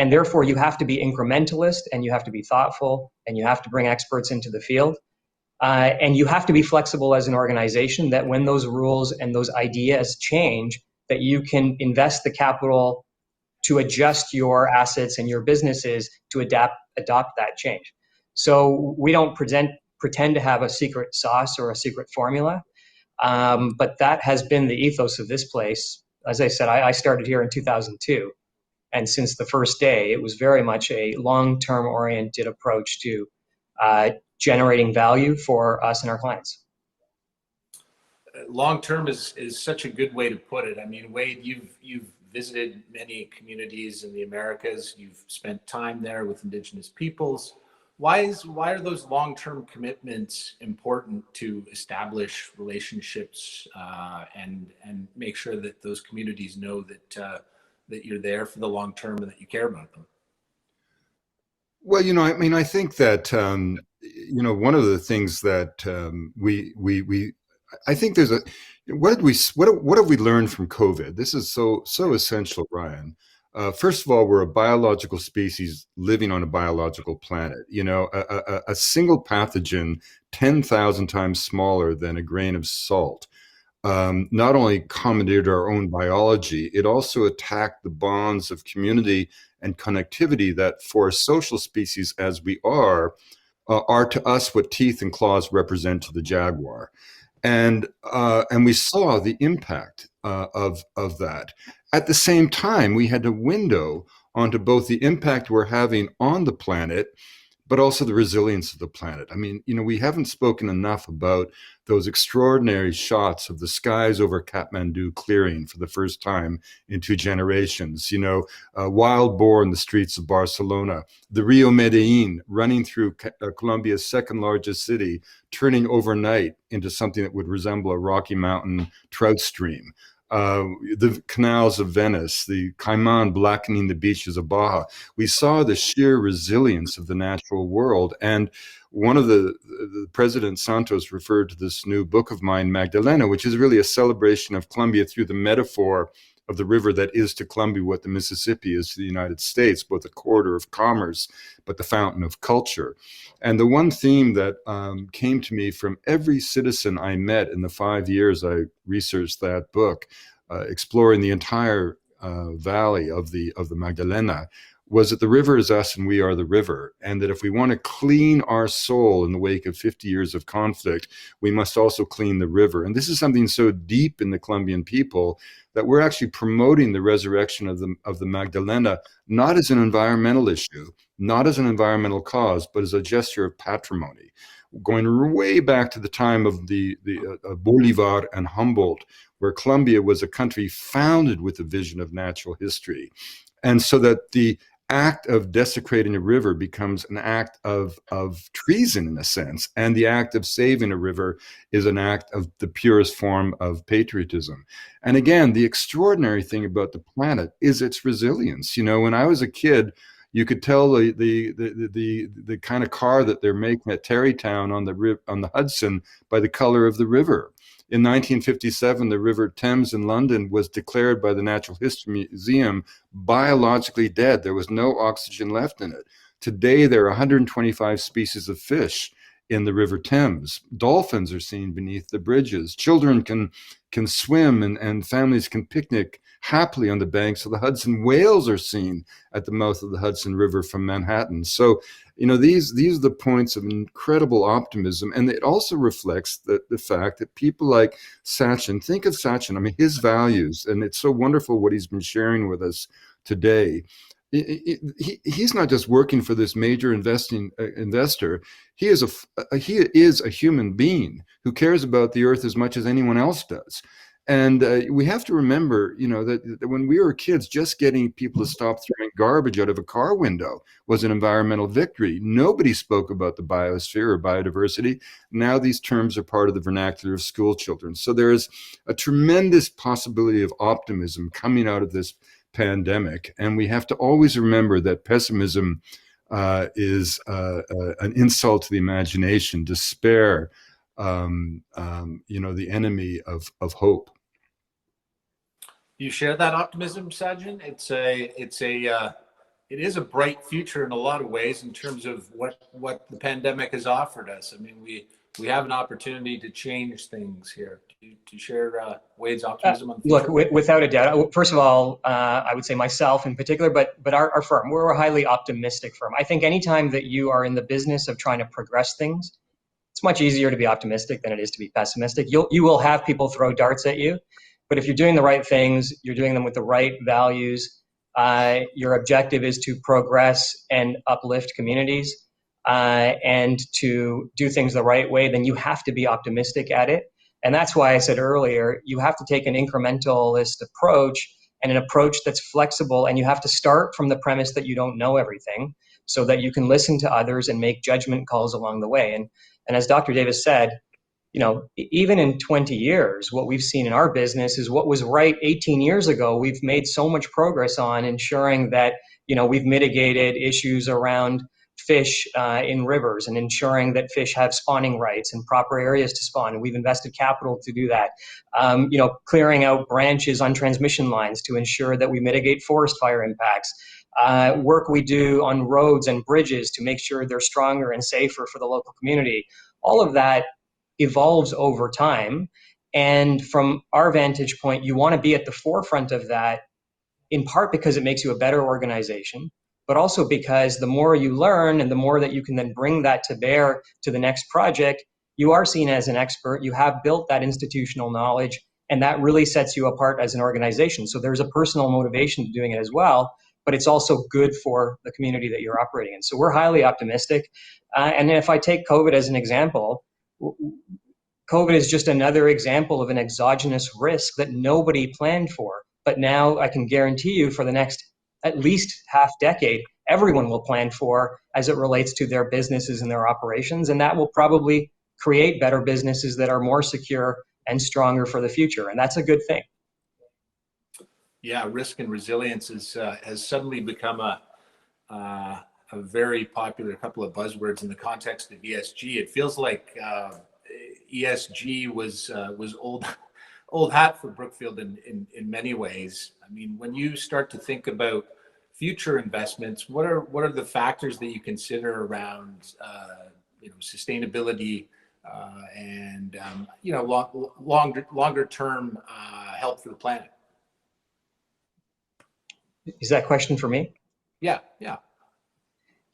And therefore, you have to be incrementalist, and you have to be thoughtful, and you have to bring experts into the field. And you have to be flexible as an organization, that when those rules and those ideas change, that you can invest the capital to adjust your assets and your businesses to adopt that change. So we don't pretend to have a secret sauce or a secret formula, but that has been the ethos of this place. As I said, I started here in 2002. And since the first day, it was very much a long-term oriented approach to generating value for us and our clients. Long-term is such a good way to put it. I mean, Wade, you've visited many communities in the Americas. You've spent time there with Indigenous peoples. Why are those long-term commitments important to establish relationships and make sure that those communities know that that you're there for the long term and that you care about them? Well, I mean, I think that one of the things that I think there's what have we learned from COVID? This is so essential, Brian. First of all, we're a biological species living on a biological planet. A single pathogen 10,000 times smaller than a grain of salt not only commandeered our own biology, it also attacked the bonds of community and connectivity that, for a social species as we are to us what teeth and claws represent to the jaguar. And we saw the impact of that. At the same time, we had a window onto both the impact we're having on the planet, but also the resilience of the planet. I mean, we haven't spoken enough about those extraordinary shots of the skies over Kathmandu clearing for the first time in 2 generations. Wild boar in the streets of Barcelona, the Rio Medellin running through Colombia's second largest city, turning overnight into something that would resemble a Rocky Mountain trout stream. The canals of Venice, the Cayman blackening the beaches of Baja. We saw the sheer resilience of the natural world. And one of the President Santos referred to this new book of mine, Magdalena, which is really a celebration of Colombia through the metaphor of the river that is to Colombia what the Mississippi is to the United States, both a corridor of commerce, but the fountain of culture. And the one theme that came to me from every citizen I met in the 5 years I researched that book, exploring the entire valley of the Magdalena, was that the river is us and we are the river, and that if we want to clean our soul in the wake of 50 years of conflict, we must also clean the river. And this is something so deep in the Colombian people that we're actually promoting the resurrection of the Magdalena, not as an environmental issue, not as an environmental cause, but as a gesture of patrimony, going way back to the time of the Bolivar and Humboldt, where Colombia was a country founded with a vision of natural history. And so that the act of desecrating a river becomes an act of treason in a sense, and the act of saving a river is an act of the purest form of patriotism. And again, the extraordinary thing about the planet is its resilience. When I was a kid, you could tell the kind of car that they're making at Tarrytown on the Hudson by the color of the river. In 1957, the River Thames in London was declared by the Natural History Museum biologically dead. There was no oxygen left in it. Today, there are 125 species of fish in the River Thames. Dolphins are seen beneath the bridges. Children can swim and families can picnic happily on the banks of the Hudson. Whales are seen at the mouth of the Hudson River from Manhattan. So, these are the points of incredible optimism. And it also reflects the fact that people like Sachin, think of Sachin, I mean, his values, and it's so wonderful what he's been sharing with us today. He's not just working for this major investor. He is a human being who cares about the earth as much as anyone else does. And we have to remember, that when we were kids, just getting people to stop throwing garbage out of a car window was an environmental victory. Nobody spoke about the biosphere or biodiversity. Now these terms are part of the vernacular of school children. So there is a tremendous possibility of optimism coming out of this pandemic. And we have to always remember that pessimism is an insult to the imagination, despair, the enemy of hope. You share that optimism, Sajjan? It's a it is a bright future in a lot of ways in terms of what the pandemic has offered us. I mean, we have an opportunity to change things here. To share Wade's optimism on the future? Look, without a doubt. First of all, I would say myself in particular, but our firm, we're a highly optimistic firm. I think anytime that you are in the business of trying to progress things, it's much easier to be optimistic than it is to be pessimistic. You will have people throw darts at you, but if you're doing the right things, you're doing them with the right values, your objective is to progress and uplift communities, and to do things the right way, then you have to be optimistic at it. And that's why I said earlier, you have to take an incrementalist approach and an approach that's flexible, and you have to start from the premise that you don't know everything so that you can listen to others and make judgment calls along the way. And as Dr. Davis said, even in 20 years, what we've seen in our business is what was right 18 years ago. We've made so much progress on ensuring that, we've mitigated issues around fish in rivers and ensuring that fish have spawning rights and proper areas to spawn. And we've invested capital to do that. Clearing out branches on transmission lines to ensure that we mitigate forest fire impacts. Work we do on roads and bridges to make sure they're stronger and safer for the local community. All of that evolves over time. And from our vantage point, you want to be at the forefront of that, in part because it makes you a better organization, but also because the more you learn and the more that you can then bring that to bear to the next project, you are seen as an expert, you have built that institutional knowledge, and that really sets you apart as an organization. So there's a personal motivation to doing it as well, but it's also good for the community that you're operating in. So we're highly optimistic. And if I take COVID as an example, COVID is just another example of an exogenous risk that nobody planned for. But now I can guarantee you for the next at least half decade, everyone will plan for as it relates to their businesses and their operations. And that will probably create better businesses that are more secure and stronger for the future. And that's a good thing. Yeah, risk and resilience has suddenly become a very popular couple of buzzwords in the context of ESG. It feels like ESG was old hat for Brookfield in many ways. I mean, when you start to think about future investments, what are the factors that you consider around sustainability and longer term help for the planet? Is that question for me? Yeah.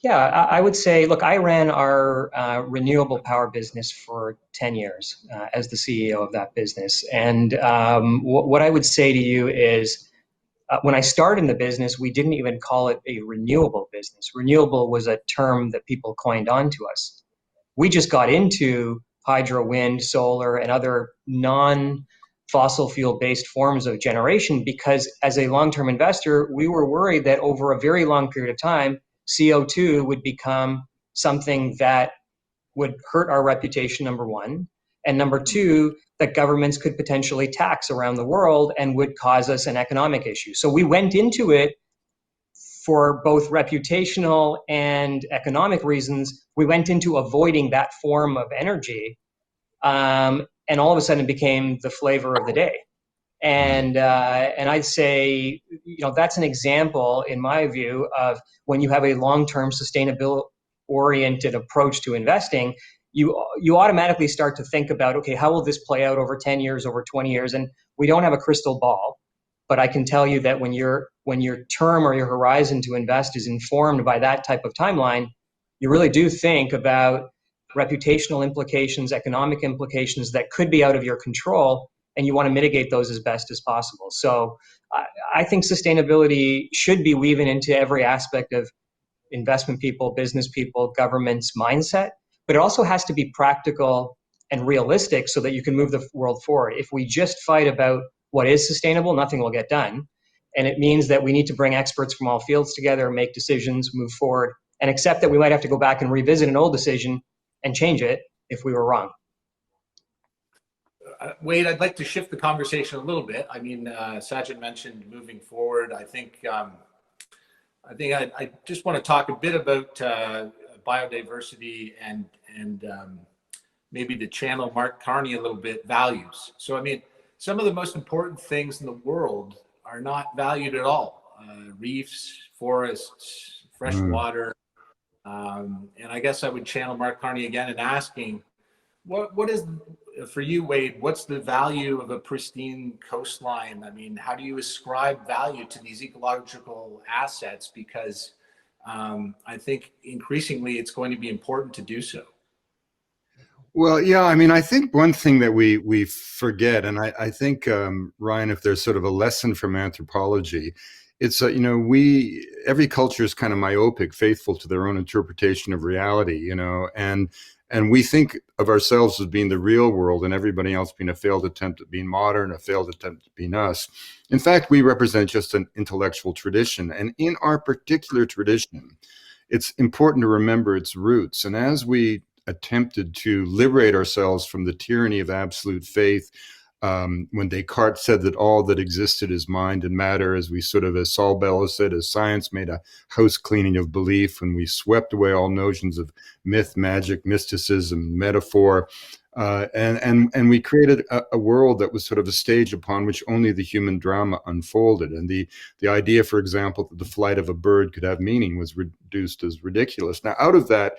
Yeah, I would say, look, I ran our renewable power business for 10 years as the CEO of that business. And what I would say to you is, when I started in the business, we didn't even call it a renewable business. Renewable was a term that people coined onto us. We just got into hydro, wind, solar, and other non-fossil fuel-based forms of generation because as a long-term investor, we were worried that over a very long period of time, CO2 would become something that would hurt our reputation, number one. And number two, that governments could potentially tax around the world and would cause us an economic issue. So we went into it for both reputational and economic reasons. We went into avoiding that form of energy. And all of a sudden it became the flavor of the day. And I'd say, that's an example, in my view, of when you have a long-term sustainability-oriented approach to investing, you automatically start to think about, okay, how will this play out over 10 years, over 20 years? And we don't have a crystal ball, but I can tell you that when your term or your horizon to invest is informed by that type of timeline, you really do think about reputational implications, economic implications that could be out of your control, and you want to mitigate those as best as possible. So I think sustainability should be woven into every aspect of investment people, business people, government's mindset, but it also has to be practical and realistic so that you can move the world forward. If we just fight about what is sustainable, nothing will get done. And it means that we need to bring experts from all fields together, make decisions, move forward, and accept that we might have to go back and revisit an old decision and change it if we were wrong. Wade, I'd like to shift the conversation a little bit. I mean, Sajid mentioned moving forward. I think I just want to talk a bit about biodiversity and maybe to channel Mark Carney a little bit, values. So, I mean, some of the most important things in the world are not valued at all. reefs, forests, fresh water. And I guess I would channel Mark Carney again and asking, what is, for you, Wade, what's the value of a pristine coastline? I mean, how do you ascribe value to these ecological assets? Because I think increasingly it's going to be important to do so. Well, yeah, I mean, I think one thing that we forget, and I think, Ryan, if there's sort of a lesson from anthropology, it's, every culture is kind of myopic, faithful to their own interpretation of reality, and we think of ourselves as being the real world and everybody else being a failed attempt at being modern, a failed attempt at being us. In fact, we represent just an intellectual tradition. And in our particular tradition, it's important to remember its roots. And as we attempted to liberate ourselves from the tyranny of absolute faith, when Descartes said that all that existed is mind and matter, as Saul Bellow said, as science made a house cleaning of belief, when we swept away all notions of myth, magic, mysticism, metaphor, and we created a world that was sort of a stage upon which only the human drama unfolded. And the idea, for example, that the flight of a bird could have meaning was reduced as ridiculous. Now, out of that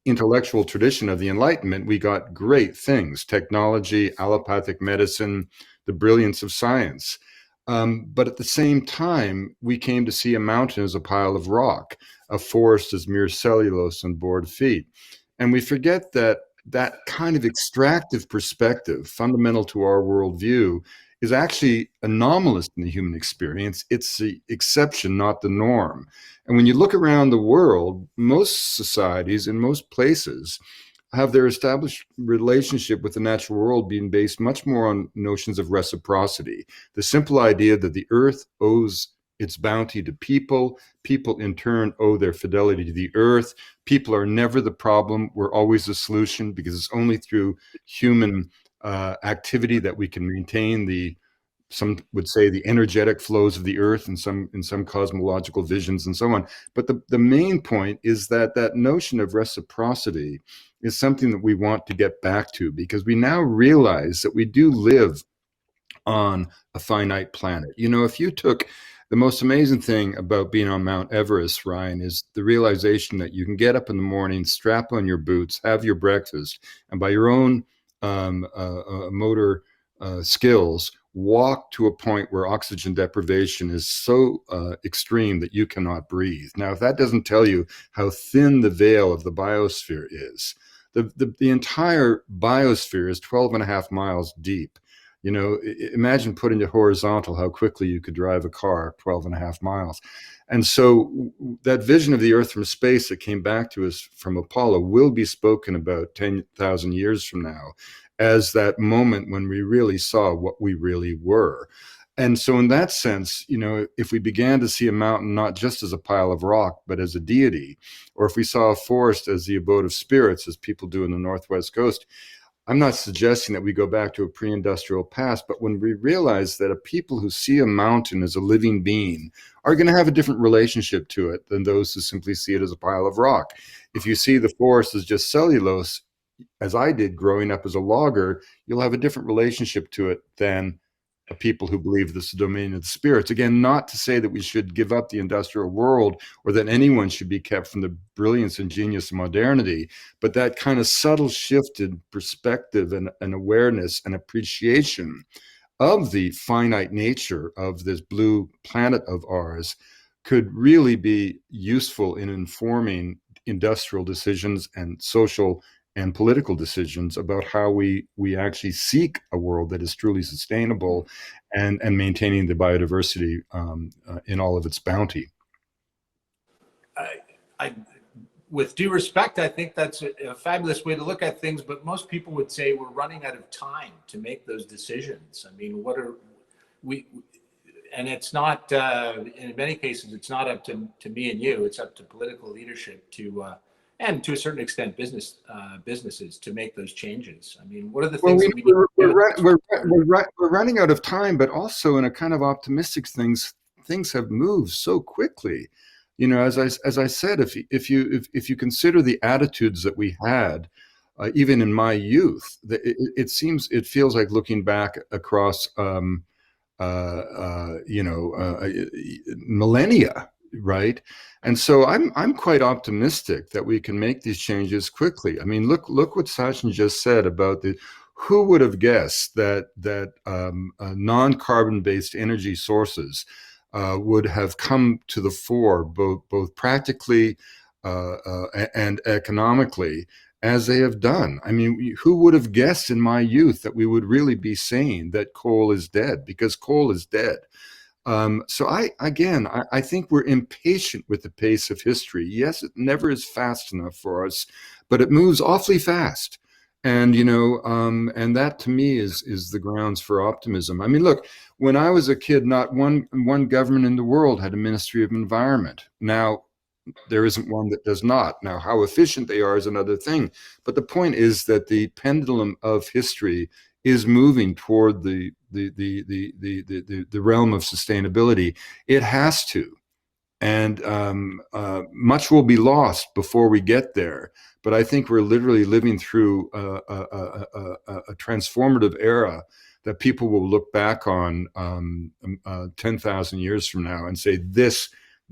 intellectual tradition of the Enlightenment, we got great things: technology, allopathic medicine, the brilliance of science. But at the same time, we came to see a mountain as a pile of rock, a forest as mere cellulose and bored feet. And we forget that that kind of extractive perspective, fundamental to our worldview, is actually anomalous in the human experience. It's the exception, not the norm. And when you look around the world, most societies in most places have their established relationship with the natural world being based much more on notions of reciprocity. The simple idea that the earth owes its bounty to people, people in turn owe their fidelity to the earth. People are never the problem, we're always the solution, because it's only through human activity that we can maintain some would say the energetic flows of the earth in some cosmological visions and so on. But the main point is that that notion of reciprocity is something that we want to get back to, because we now realize that we do live on a finite planet. If you took the most amazing thing about being on Mount Everest, Ryan, is the realization that you can get up in the morning, strap on your boots, have your breakfast, and by your own motor skills, walk to a point where oxygen deprivation is so extreme that you cannot breathe. Now, if that doesn't tell you how thin the veil of the biosphere is, the entire biosphere is 12 and a half miles deep. Imagine putting it horizontal, how quickly you could drive a car 12 and a half miles. And so that vision of the Earth from space that came back to us from Apollo will be spoken about 10,000 years from now as that moment when we really saw what we really were. And so in that sense, if we began to see a mountain not just as a pile of rock, but as a deity, or if we saw a forest as the abode of spirits, as people do in the Northwest coast, I'm not suggesting that we go back to a pre-industrial past, but when we realize that a people who see a mountain as a living being are going to have a different relationship to it than those who simply see it as a pile of rock. If you see the forest as just cellulose, as I did growing up as a logger, you'll have a different relationship to it than a people who believe this is the domain of the spirits. Again, not to say that we should give up the industrial world or that anyone should be kept from the brilliance and genius of modernity, but that kind of subtle shift in perspective and awareness and appreciation of the finite nature of this blue planet of ours could really be useful in informing industrial decisions and social and political decisions about how we actually seek a world that is truly sustainable and maintaining the biodiversity in all of its bounty. With due respect, I think that's a fabulous way to look at things, but most people would say we're running out of time to make those decisions. I mean, what are we? And it's not, in many cases, it's not up to me and you, it's up to political leadership and to a certain extent, businesses to make those changes. I mean, what are the things that we need to do? We're running out of time, but also in a kind of optimistic things have moved so quickly. As I said, if you consider the attitudes that we had, even in my youth, it feels like looking back across millennia, right? And so I'm quite optimistic that we can make these changes quickly. I mean, look what Sachin just said about who would have guessed that non-carbon based energy sources would have come to the fore, both practically and economically, as they have done. I mean, who would have guessed in my youth that we would really be saying that coal is dead? Because coal is dead. So I think we're impatient with the pace of history. Yes, it never is fast enough for us, but it moves awfully fast. And, and that to me is the grounds for optimism. I mean, look, when I was a kid, not one government in the world had a Ministry of Environment. Now, there isn't one that does not. Now, how efficient they are is another thing. But the point is that the pendulum of history is moving toward the realm of sustainability. It has to. And much will be lost before we get there. But I think we're literally living through a transformative era that people will look back on 10,000 years from now and say,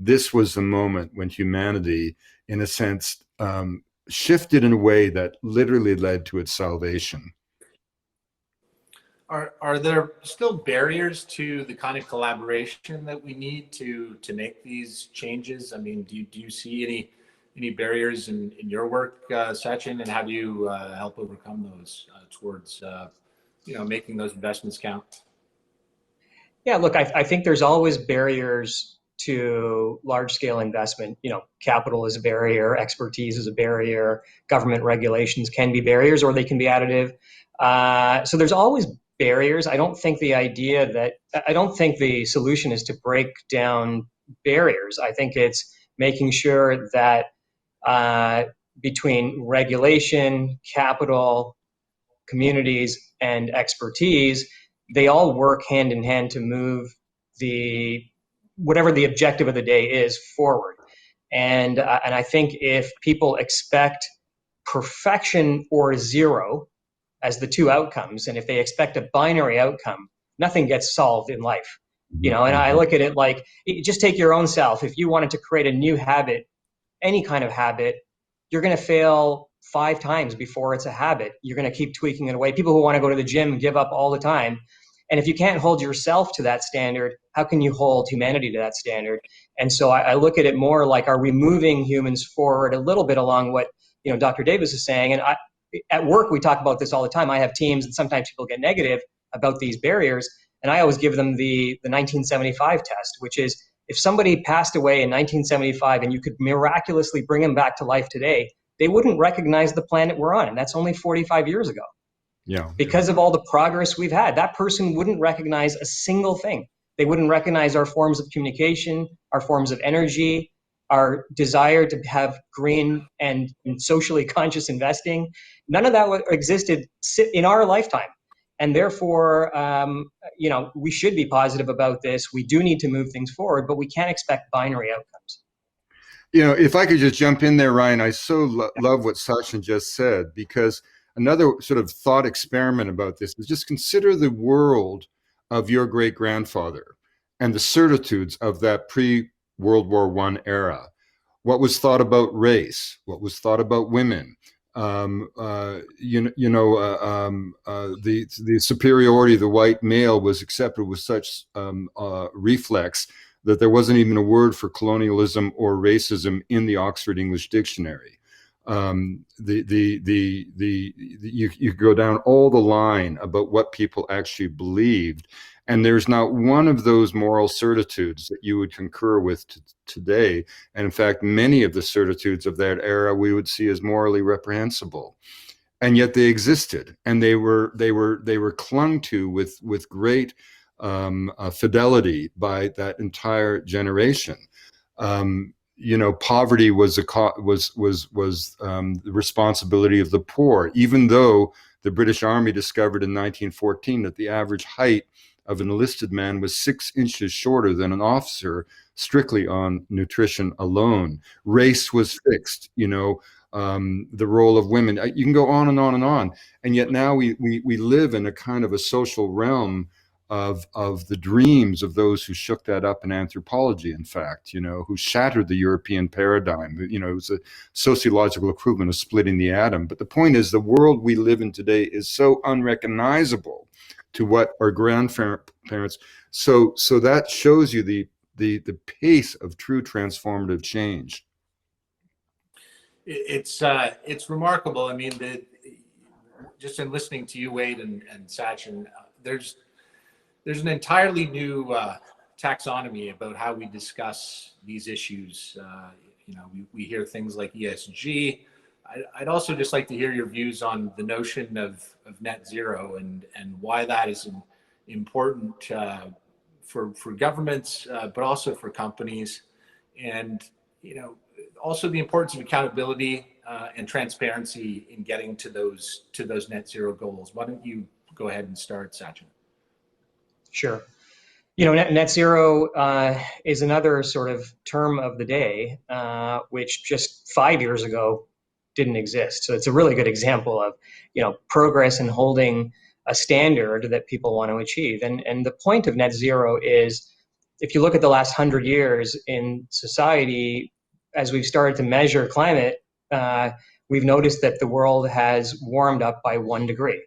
this was the moment when humanity, in a sense, shifted in a way that literally led to its salvation. Are there still barriers to the kind of collaboration that we need to make these changes? I mean, do you see any barriers in your work, Sachin, and how do you help overcome those towards making those investments count? Yeah, look, I think there's always barriers to large scale investment. Capital is a barrier, expertise is a barrier, government regulations can be barriers, or they can be additive. So there's always barriers. I don't think the solution is to break down barriers. I think it's making sure that between regulation, capital, communities, and expertise, they all work hand in hand to move whatever the objective of the day is forward. And I think if people expect perfection or zero as the two outcomes, and if they expect a binary outcome, nothing gets solved in life. And I look at it like, just take your own self. If you wanted to create a new habit, any kind of habit, you're going to fail 5 times before it's a habit. You're going to keep tweaking it away. People who want to go to the gym give up all the time. And if you can't hold yourself to that standard, how can you hold humanity to that standard? And so I look at it more like, are we moving humans forward a little bit along what Dr. Davis is saying? And at work, we talk about this all the time. I have teams, and sometimes people get negative about these barriers. And I always give them the 1975 test, which is, if somebody passed away in 1975 and you could miraculously bring them back to life today, they wouldn't recognize the planet we're on. And that's only 45 years ago. Yeah. Because of all the progress we've had, that person wouldn't recognize a single thing. They wouldn't recognize our forms of communication, our forms of energy, our desire to have green and socially conscious investing. None of that existed in our lifetime. And therefore, we should be positive about this. We do need to move things forward, but we can't expect binary outcomes. If I could just jump in there, Ryan, I so love what Sachin just said, because another sort of thought experiment about this is just consider the world of your great-grandfather and the certitudes of that pre-World War I era. What was thought about race? What was thought about women? The superiority of the white male was accepted with such reflex that there wasn't even a word for colonialism or racism in the Oxford English Dictionary. You go down all the line about what people actually believed, and there's not one of those moral certitudes that you would concur with today. And in fact, many of the certitudes of that era we would see as morally reprehensible, and yet they existed, and they were clung to with great fidelity by that entire generation. Poverty was the responsibility of the poor, even though the British Army discovered in 1914 that the average height of an enlisted man was 6 inches shorter than an officer, strictly on nutrition alone. Race was fixed, the role of women. You can go on and on and on. And yet now we live in a kind of a social realm of the dreams of those who shook that up in anthropology, in fact, who shattered the European paradigm. It was a sociological equivalent of splitting the atom. But the point is, the world we live in today is so unrecognizable to what our grandparents. So that shows you the pace of true transformative change. It's remarkable. I mean, just in listening to you, Wade and Sachin, there's an entirely new taxonomy about how we discuss these issues. We hear things like ESG. I'd also just like to hear your views on the notion of net zero and why that is important for governments, but also for companies, and also the importance of accountability and transparency in getting to those net zero goals. Why don't you go ahead and start, Sachin? Sure. Net zero is another sort of term of the day, which just 5 years ago didn't exist. So it's a really good example of, progress in holding a standard that people want to achieve. And the point of net zero is, if you look at the last 100 years in society, as we've started to measure climate, we've noticed that the world has warmed up by 1 degree.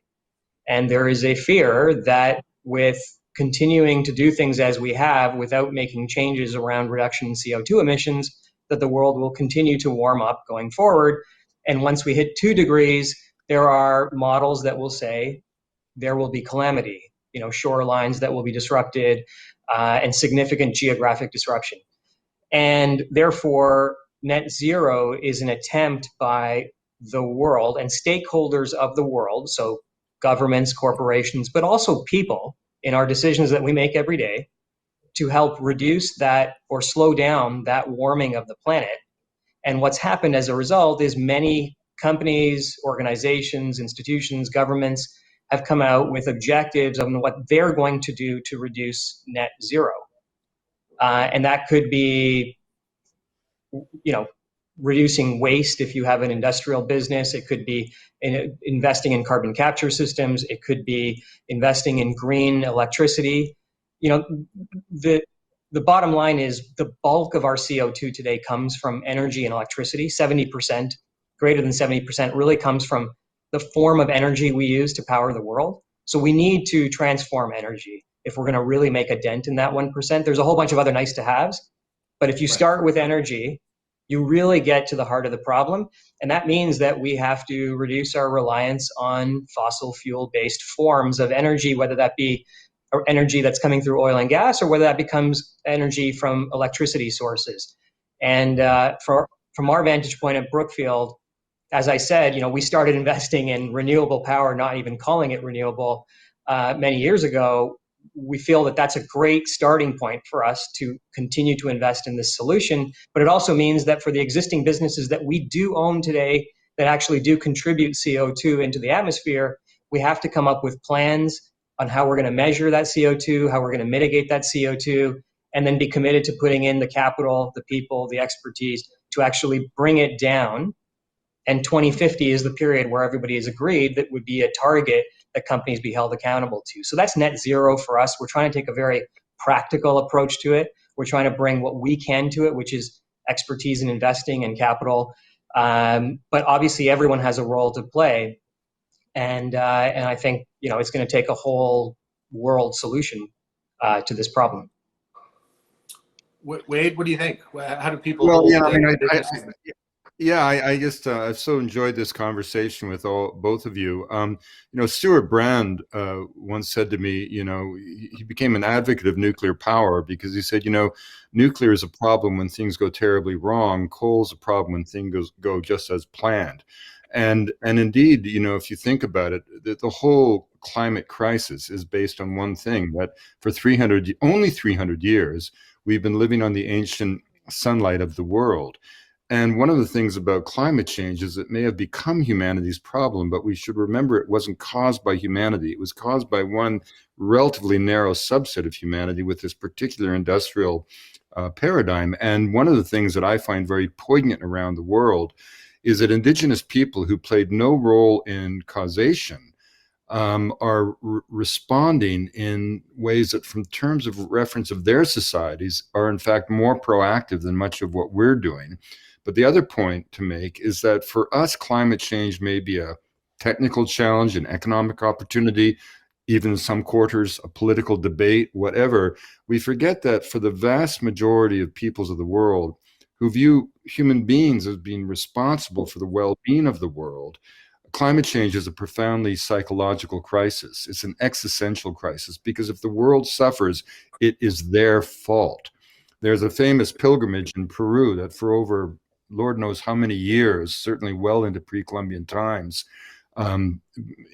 And there is a fear that with continuing to do things as we have without making changes around reduction in CO2 emissions, that the world will continue to warm up going forward. And once we hit 2 degrees, there are models that will say there will be calamity, shorelines that will be disrupted, and significant geographic disruption. And therefore, net zero is an attempt by the world and stakeholders of the world, so governments, corporations, but also people in our decisions that we make every day, to help reduce that or slow down that warming of the planet. And what's happened as a result is many companies, organizations, institutions, governments have come out with objectives on what they're going to do to reduce net zero. And that could be, reducing waste if you have an industrial business. It could be investing in carbon capture systems. It could be investing in green electricity. The bottom line is the bulk of our CO2 today comes from energy and electricity. 70%, greater than 70%, really comes from the form of energy we use to power the world. So we need to transform energy if we're going to really make a dent in that 1%. There's a whole bunch of other nice to haves, but if you start with energy, you really get to the heart of the problem. And that means that we have to reduce our reliance on fossil fuel-based forms of energy, whether that be energy that's coming through oil and gas, or whether that becomes energy from electricity sources. And from our vantage point at Brookfield, as I said, we started investing in renewable power, not even calling it renewable, many years ago. We feel that that's a great starting point for us to continue to invest in this solution. But it also means that for the existing businesses that we do own today that actually do contribute CO2 into the atmosphere, we have to come up with plans on how we're going to measure that CO2, how we're going to mitigate that CO2, and then be committed to putting in the capital, the people, the expertise to actually bring it down. And 2050 is the period where everybody has agreed that would be a target that companies be held accountable to. So that's net zero for us. We're trying to take a very practical approach to it. We're trying to bring what we can to it, which is expertise in investing and capital. But obviously everyone has a role to play. And I think, it's going to take a whole world solution to this problem. Wade, what do you think? How do people? Well, yeah, I just I've so enjoyed this conversation with both of you. Stuart Brand once said to me, he became an advocate of nuclear power because he said, nuclear is a problem when things go terribly wrong. Coal's a problem when things go just as planned. And indeed, if you think about it, the whole climate crisis is based on one thing, that for only 300 years, we've been living on the ancient sunlight of the world. And one of the things about climate change is it may have become humanity's problem, but we should remember it wasn't caused by humanity. It was caused by one relatively narrow subset of humanity with this particular industrial paradigm. And one of the things that I find very poignant around the world is that indigenous people who played no role in causation are responding in ways that, from terms of reference of their societies, are in fact more proactive than much of what we're doing. But the other point to make is that for us, climate change may be a technical challenge, an economic opportunity, even in some quarters, a political debate, whatever. We forget that for the vast majority of peoples of the world who view human beings as being responsible for the well-being of the world, climate change is a profoundly psychological crisis. It's an existential crisis, because if the world suffers, it is their fault. There's a famous pilgrimage in Peru that for over Lord knows how many years, certainly well into pre-Columbian times, um,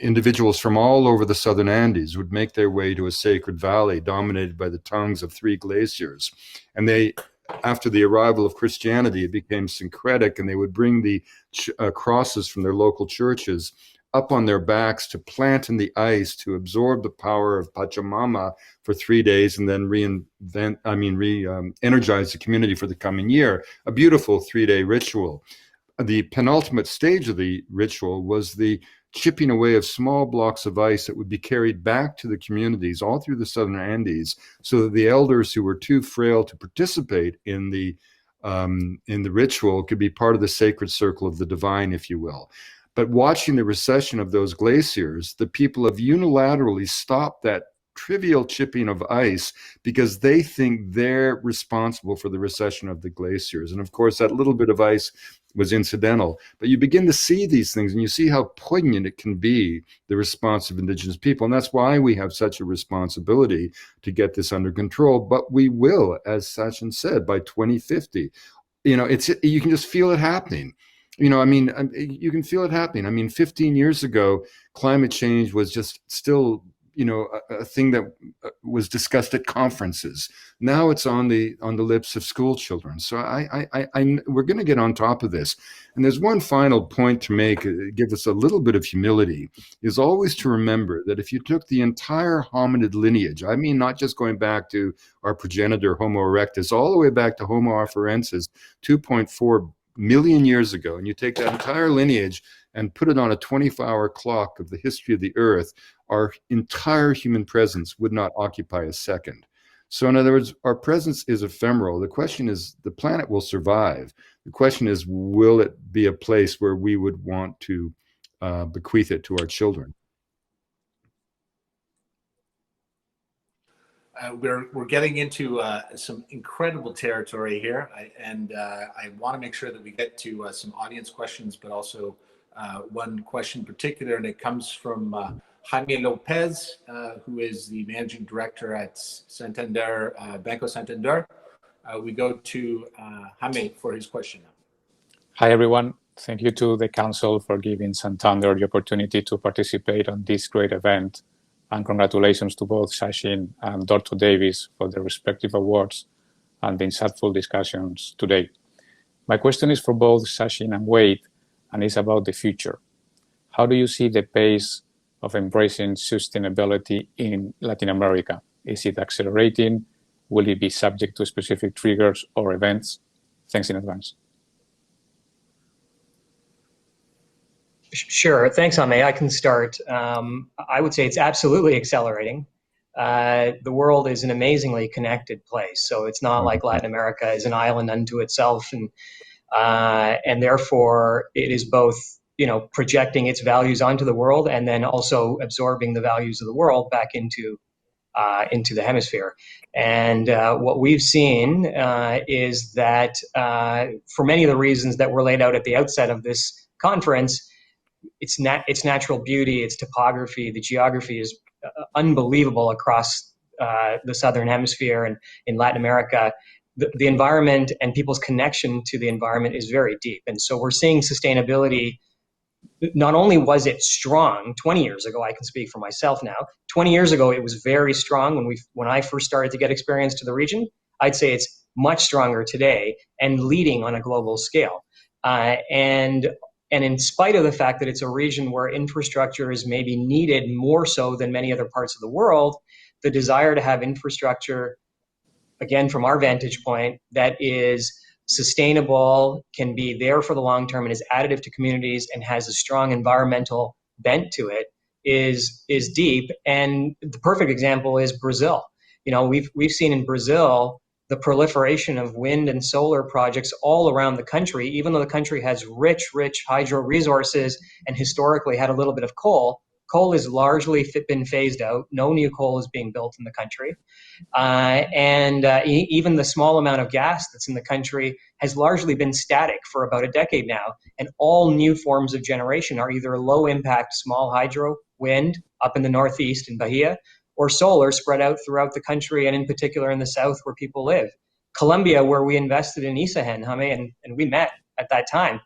individuals from all over the southern Andes would make their way to a sacred valley dominated by the tongues of 3 glaciers. And they, after the arrival of Christianity, it became syncretic, and they would bring the crosses from their local churches up on their backs to plant in the ice to absorb the power of Pachamama for 3 days, and then energize the community for the coming year. A beautiful 3-day ritual. The penultimate stage of the ritual was the chipping away of small blocks of ice that would be carried back to the communities all through the southern Andes, so that the elders who were too frail to participate in the ritual could be part of the sacred circle of the divine, if you will. But watching the recession of those glaciers, the people have unilaterally stopped that trivial chipping of ice because they think they're responsible for the recession of the glaciers. And of course, that little bit of ice was incidental. But you begin to see these things, and you see how poignant it can be, the response of Indigenous people. And that's why we have such a responsibility to get this under control. But we will, as Sachin said, by 2050. You can just feel it happening. You can feel it happening. 15 years ago, climate change was just still a thing that was discussed at conferences. Now it's on the lips of school children. So we're going to get on top of this. And there's one final point to make, give us a little bit of humility, is always to remember that if you took the entire hominid lineage, not just going back to our progenitor Homo erectus, all the way back to Homo afarensis 2.4 million years ago, and you take that entire lineage and put it on a 24-hour clock of the history of the Earth, our entire human presence would not occupy a second. So in other words, our presence is ephemeral. The question is, the planet will survive. The question is, will it be a place where we would want to bequeath it to our children? We're getting into some incredible territory here, I want to make sure that we get to some audience questions, but also one question in particular, and it comes from Jaime Lopez, who is the managing director at Santander, Banco Santander. We go to Jaime for his question now. Hi, everyone. Thank you to the Council for giving Santander the opportunity to participate on this great event. And congratulations to both Sachin and Dr. Davis for their respective awards and the insightful discussions today. My question is for both Sachin and Wade, and it's about the future. How do you see the pace of embracing sustainability in Latin America? Is it accelerating? Will it be subject to specific triggers or events? Thanks in advance. Sure. Thanks, Jaime. I can start. I would say it's absolutely accelerating. The world is an amazingly connected place. So it's not like Latin America is an island unto itself. And therefore, it is both, projecting its values onto the world and then also absorbing the values of the world back into the hemisphere. And what we've seen is that for many of the reasons that were laid out at the outset of this conference, its natural beauty, its topography, the geography is unbelievable across the southern hemisphere and in Latin America. The environment and people's connection to the environment is very deep. And so we're seeing sustainability. Not only was it strong 20 years ago, I can speak for myself now, 20 years ago it was very strong when I first started to get experience to the region. I'd say it's much stronger today and leading on a global scale. And in spite of the fact that it's a region where infrastructure is maybe needed more so than many other parts of the world, the desire to have infrastructure, again, from our vantage point, that is sustainable, can be there for the long term, and is additive to communities and has a strong environmental bent to it, is deep. And the perfect example is Brazil. We've seen in Brazil the proliferation of wind and solar projects all around the country, even though the country has rich hydro resources and historically had a little bit of coal. Coal has largely been phased out. No new coal is being built in the country. Even the small amount of gas that's in the country has largely been static for about a decade now. And all new forms of generation are either low impact small hydro, wind up in the Northeast in Bahia, or solar spread out throughout the country, and in particular in the South where people live. Colombia, where we invested in Isagen, Jaime, and we met at that time.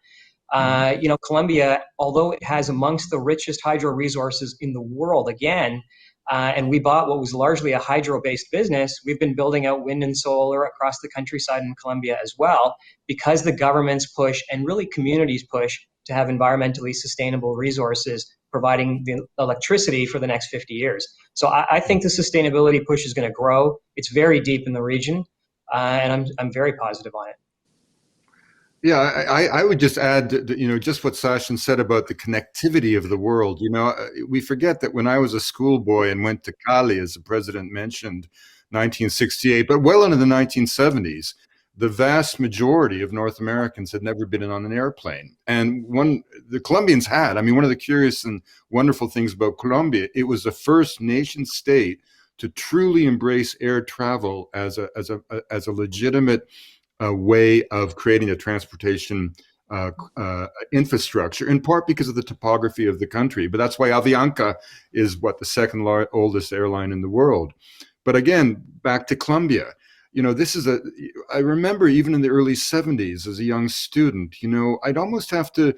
Colombia, although it has amongst the richest hydro resources in the world again, and we bought what was largely a hydro-based business, we've been building out wind and solar across the countryside in Colombia as well, because the government's push and really communities' push to have environmentally sustainable resources providing the electricity for the next 50 years. So I think the sustainability push is going to grow. It's very deep in the region, and I'm very positive on it. Yeah, I would just add, just what Sachin said about the connectivity of the world. We forget that when I was a schoolboy and went to Cali, as the president mentioned, 1968, but well into the 1970s, the vast majority of North Americans had never been on an airplane. And the Colombians had. I mean, one of the curious and wonderful things about Colombia, it was the first nation state to truly embrace air travel as a legitimate way of creating a transportation infrastructure, in part because of the topography of the country. But that's why Avianca is the second oldest airline in the world. But again, back to Colombia. I remember even in the early 70s as a young student, I'd almost have to,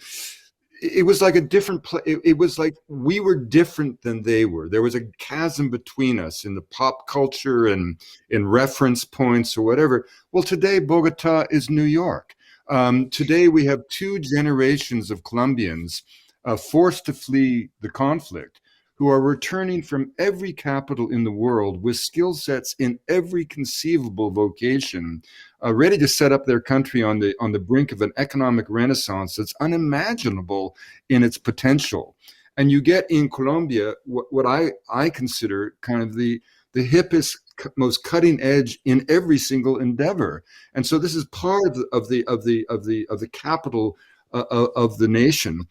it was like a different it was like we were different than they were. There was a chasm between us in the pop culture and in reference points or whatever. Well, today Bogota is New York. Today we have two generations of Colombians forced to flee the conflict, who are returning from every capital in the world with skill sets in every conceivable vocation, ready to set up their country on the brink of an economic renaissance that's unimaginable in its potential. And you get in Colombia what I consider kind of the hippest, most cutting edge in every single endeavor. And so this is part of the capital of the nation.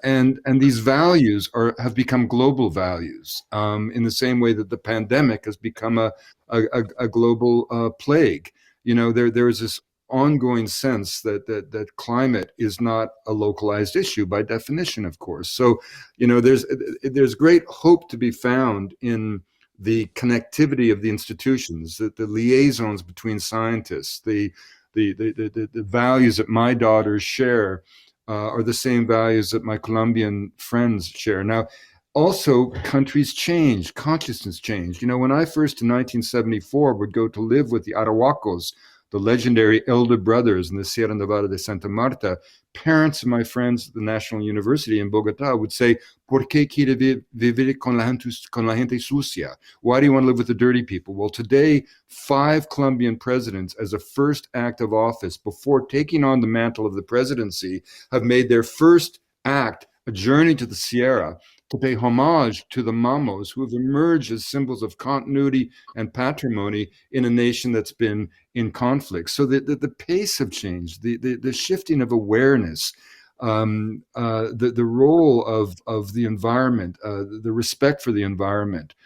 And these values have become global values, in the same way that the pandemic has become a global plague. There is this ongoing sense that climate is not a localized issue by definition, of course. So, there's great hope to be found in the connectivity of the institutions, the liaisons between scientists, the values that my daughters share. Are the same values that my Colombian friends share. Now, also, countries change, consciousness change. When I first in 1974 would go to live with the Arahuacos, the legendary elder brothers in the Sierra Nevada de Santa Marta, parents of my friends at the National University in Bogota would say, ¿Por qué quiere vivir con la gente sucia? Why do you want to live with the dirty people? Well, today, 5 Colombian presidents, as a first act of office, before taking on the mantle of the presidency, have made their first act a journey to the Sierra to pay homage to the Mamos, who have emerged as symbols of continuity and patrimony in a nation that's been in conflict. So the pace of change, the shifting of awareness, the role of the environment, the respect for the environment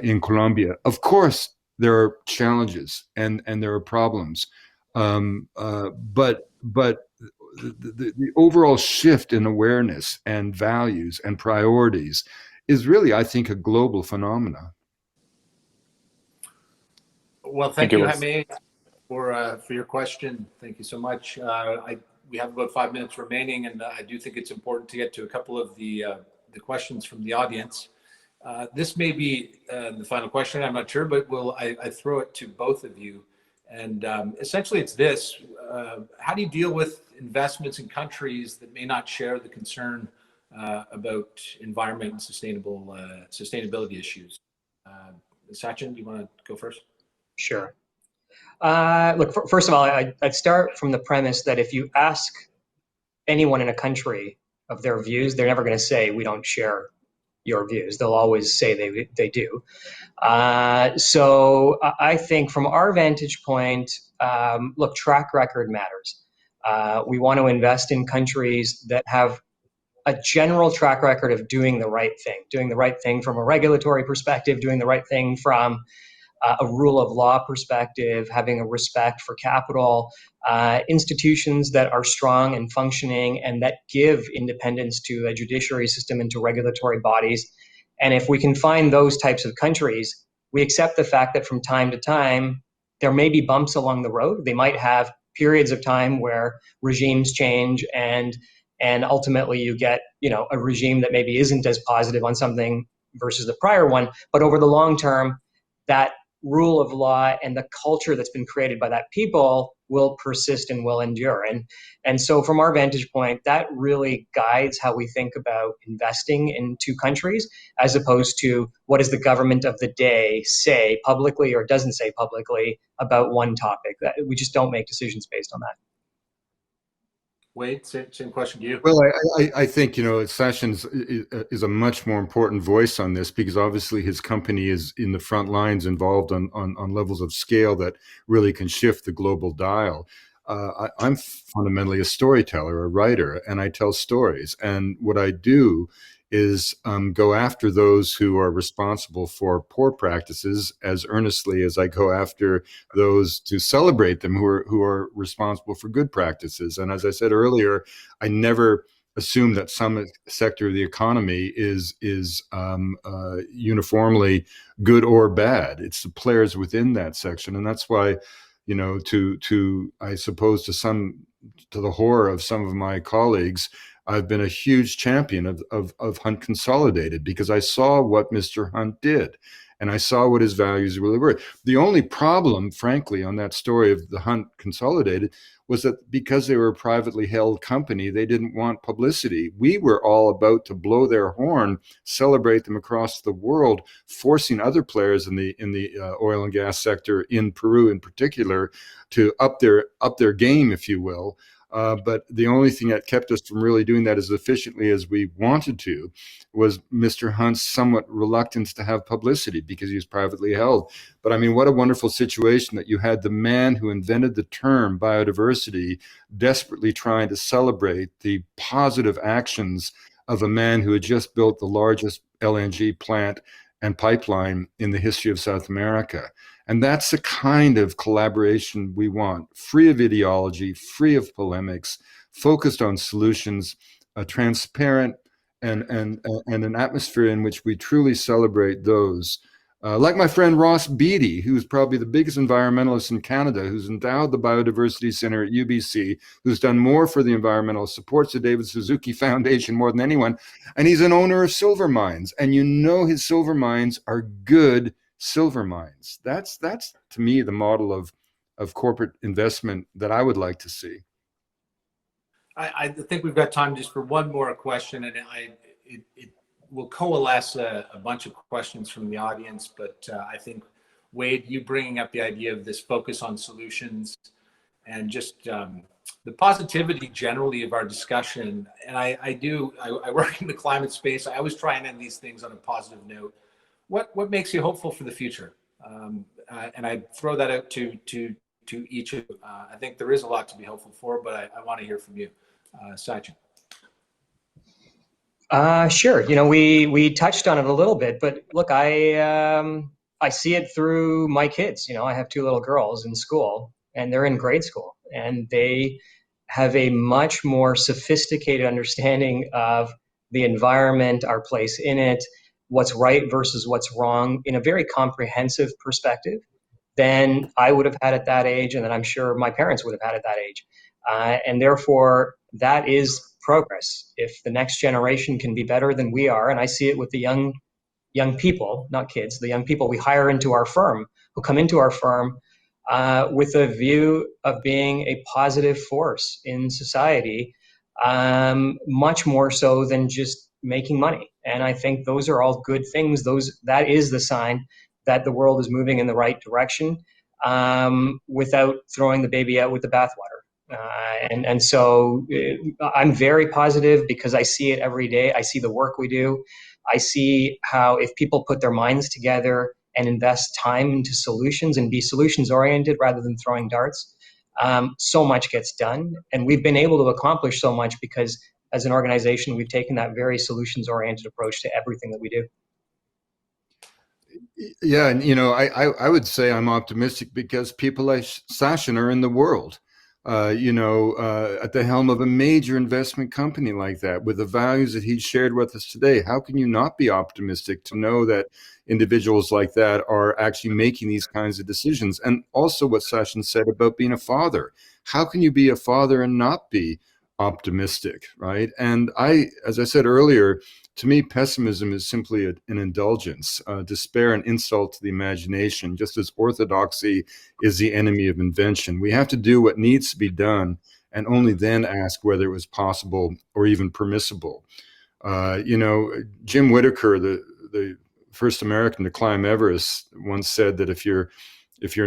in Colombia. Of course, there are challenges and there are problems, but the overall shift in awareness and values and priorities is really, I think, a global phenomena. Well, thank you, Jaime, for your question. Thank you so much. We have about 5 minutes remaining, and I do think it's important to get to a couple of the questions from the audience. This may be the final question, I'm not sure, but I throw it to both of you. And essentially it's this, how do you deal with investments in countries that may not share the concern about environment and sustainability issues? Sachin, do you want to go first? Sure. Look, first of all, I'd start from the premise that if you ask anyone in a country of their views, they're never going to say we don't share your views. They'll always say they do. So I think from our vantage point, look, track record matters. We want to invest in countries that have a general track record of doing the right thing from a regulatory perspective, doing the right thing from a rule of law perspective, having a respect for capital, institutions that are strong and functioning and that give independence to a judiciary system and to regulatory bodies. And if we can find those types of countries, we accept the fact that from time to time, there may be bumps along the road. They might have periods of time where regimes change and ultimately you get, a regime that maybe isn't as positive on something versus the prior one. But over the long term, that rule of law and the culture that's been created by that people will persist and will endure. And so from our vantage point, that really guides how we think about investing into countries, as opposed to what does the government of the day say publicly or doesn't say publicly about one topic. We just don't make decisions based on that. Wade, same question to you. Well, I think, Sessions is a much more important voice on this because obviously his company is in the front lines involved on levels of scale that really can shift the global dial. I'm fundamentally a storyteller, a writer, and I tell stories. And what I do is go after those who are responsible for poor practices as earnestly as I go after those to celebrate them who are responsible for good practices. And as I said earlier, I never assume that some sector of the economy is uniformly good or bad. It's the players within that section, and that's why, to I suppose to the horror of some of my colleagues, I've been a huge champion of Hunt Consolidated because I saw what Mr. Hunt did and I saw what his values really were. The only problem, frankly, on that story of the Hunt Consolidated was that because they were a privately held company, they didn't want publicity. We were all about to blow their horn, celebrate them across the world, forcing other players in the oil and gas sector in Peru in particular to up their game, if you will. But the only thing that kept us from really doing that as efficiently as we wanted to was Mr. Hunt's somewhat reluctance to have publicity because he was privately held. But I mean, what a wonderful situation that you had the man who invented the term biodiversity desperately trying to celebrate the positive actions of a man who had just built the largest LNG plant and pipeline in the history of South America. And that's the kind of collaboration we want, free of ideology, free of polemics, focused on solutions, transparent, and an atmosphere in which we truly celebrate those. Like my friend Ross Beatty, who's probably the biggest environmentalist in Canada, who's endowed the Biodiversity Center at UBC, who's done more for the environmental, supports the David Suzuki Foundation more than anyone, and he's an owner of silver mines. And his silver mines are good silver mines. That's to me the model of corporate investment that I would like to see. I think we've got time just for one more question, and it will coalesce a bunch of questions from the audience. But I think, Wade, you bringing up the idea of this focus on solutions and just the positivity generally of our discussion. And I work in the climate space. I always try and end these things on a positive note. What makes you hopeful for the future? And I throw that out to each of you. I think there is a lot to be hopeful for, but I want to hear from you, Sachin. Sure. We touched on it a little bit, but look, I see it through my kids. I have two little girls in school, and they're in grade school, and they have a much more sophisticated understanding of the environment, our place in it, what's right versus what's wrong in a very comprehensive perspective than I would have had at that age, and that I'm sure my parents would have had at that age. And therefore, that is progress. If the next generation can be better than we are, and I see it with the young people, not kids, the young people we hire into our firm, who come into our firm with a view of being a positive force in society, much more so than just making money. And I think those are all good things. That is the sign that the world is moving in the right direction, without throwing the baby out with the bathwater. And so I'm very positive because I see it every day. I see the work we do. I see how if people put their minds together and invest time into solutions and be solutions oriented rather than throwing darts, so much gets done. And we've been able to accomplish so much because as an organization, we've taken that very solutions oriented approach to everything that we do. Yeah, and I would say I'm optimistic because people like Sachin are in the world, at the helm of a major investment company like that, with the values that he shared with us today. How can you not be optimistic to know that individuals like that are actually making these kinds of decisions? And also what Sachin said about being a father. How can you be a father and not be optimistic, right? And as I said earlier, to me, pessimism is simply an indulgence, despair, an insult to the imagination, just as orthodoxy is the enemy of invention. We have to do what needs to be done and only then ask whether it was possible or even permissible. Jim Whittaker, the first American to climb Everest, once said that if you're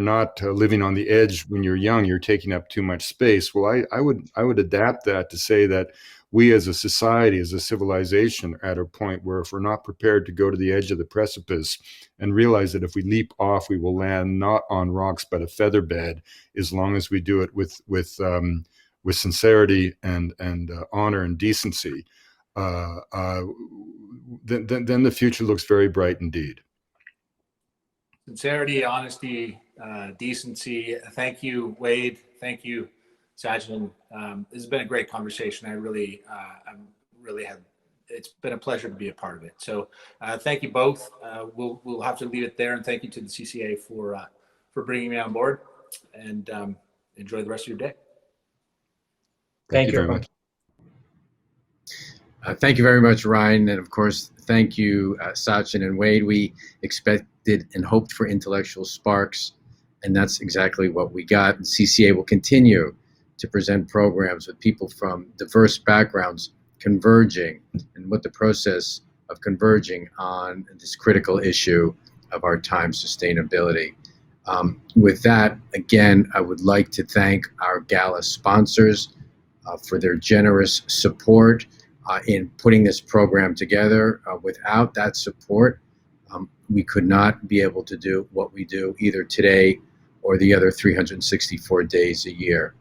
not living on the edge when you're young, you're taking up too much space. Well, I would adapt that to say that we as a society, as a civilization, are at a point where if we're not prepared to go to the edge of the precipice and realize that if we leap off, we will land not on rocks but a feather bed, as long as we do it with sincerity and honor and decency, then the future looks very bright indeed. Sincerity, honesty, decency. Thank you, Wade. Thank you, Sachin. This has been a great conversation. It's been a pleasure to be a part of it. So thank you both. We'll have to leave it there, and thank you to the CCA for bringing me on board, and enjoy the rest of your day. Thank you very much. Thank you very much, Ryan. And of course, thank you, Sachin and Wade. We expected and hoped for intellectual sparks, and that's exactly what we got. And CCA will continue to present programs with people from diverse backgrounds converging, and what the process of converging on this critical issue of our time, sustainability. With that, again, I would like to thank our Gala sponsors for their generous support in putting this program together. Without that support, we could not be able to do what we do either today or the other 364 days a year.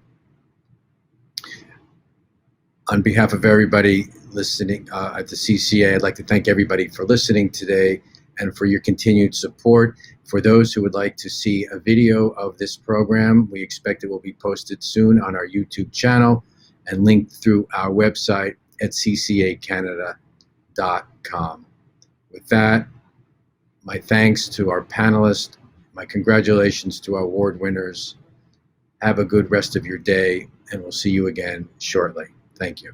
On behalf of everybody listening at the CCA, I'd like to thank everybody for listening today and for your continued support. For those who would like to see a video of this program, we expect it will be posted soon on our YouTube channel and linked through our website at ccacanada.com. With that, my thanks to our panelists, my congratulations to our award winners. Have a good rest of your day, and we'll see you again shortly. Thank you.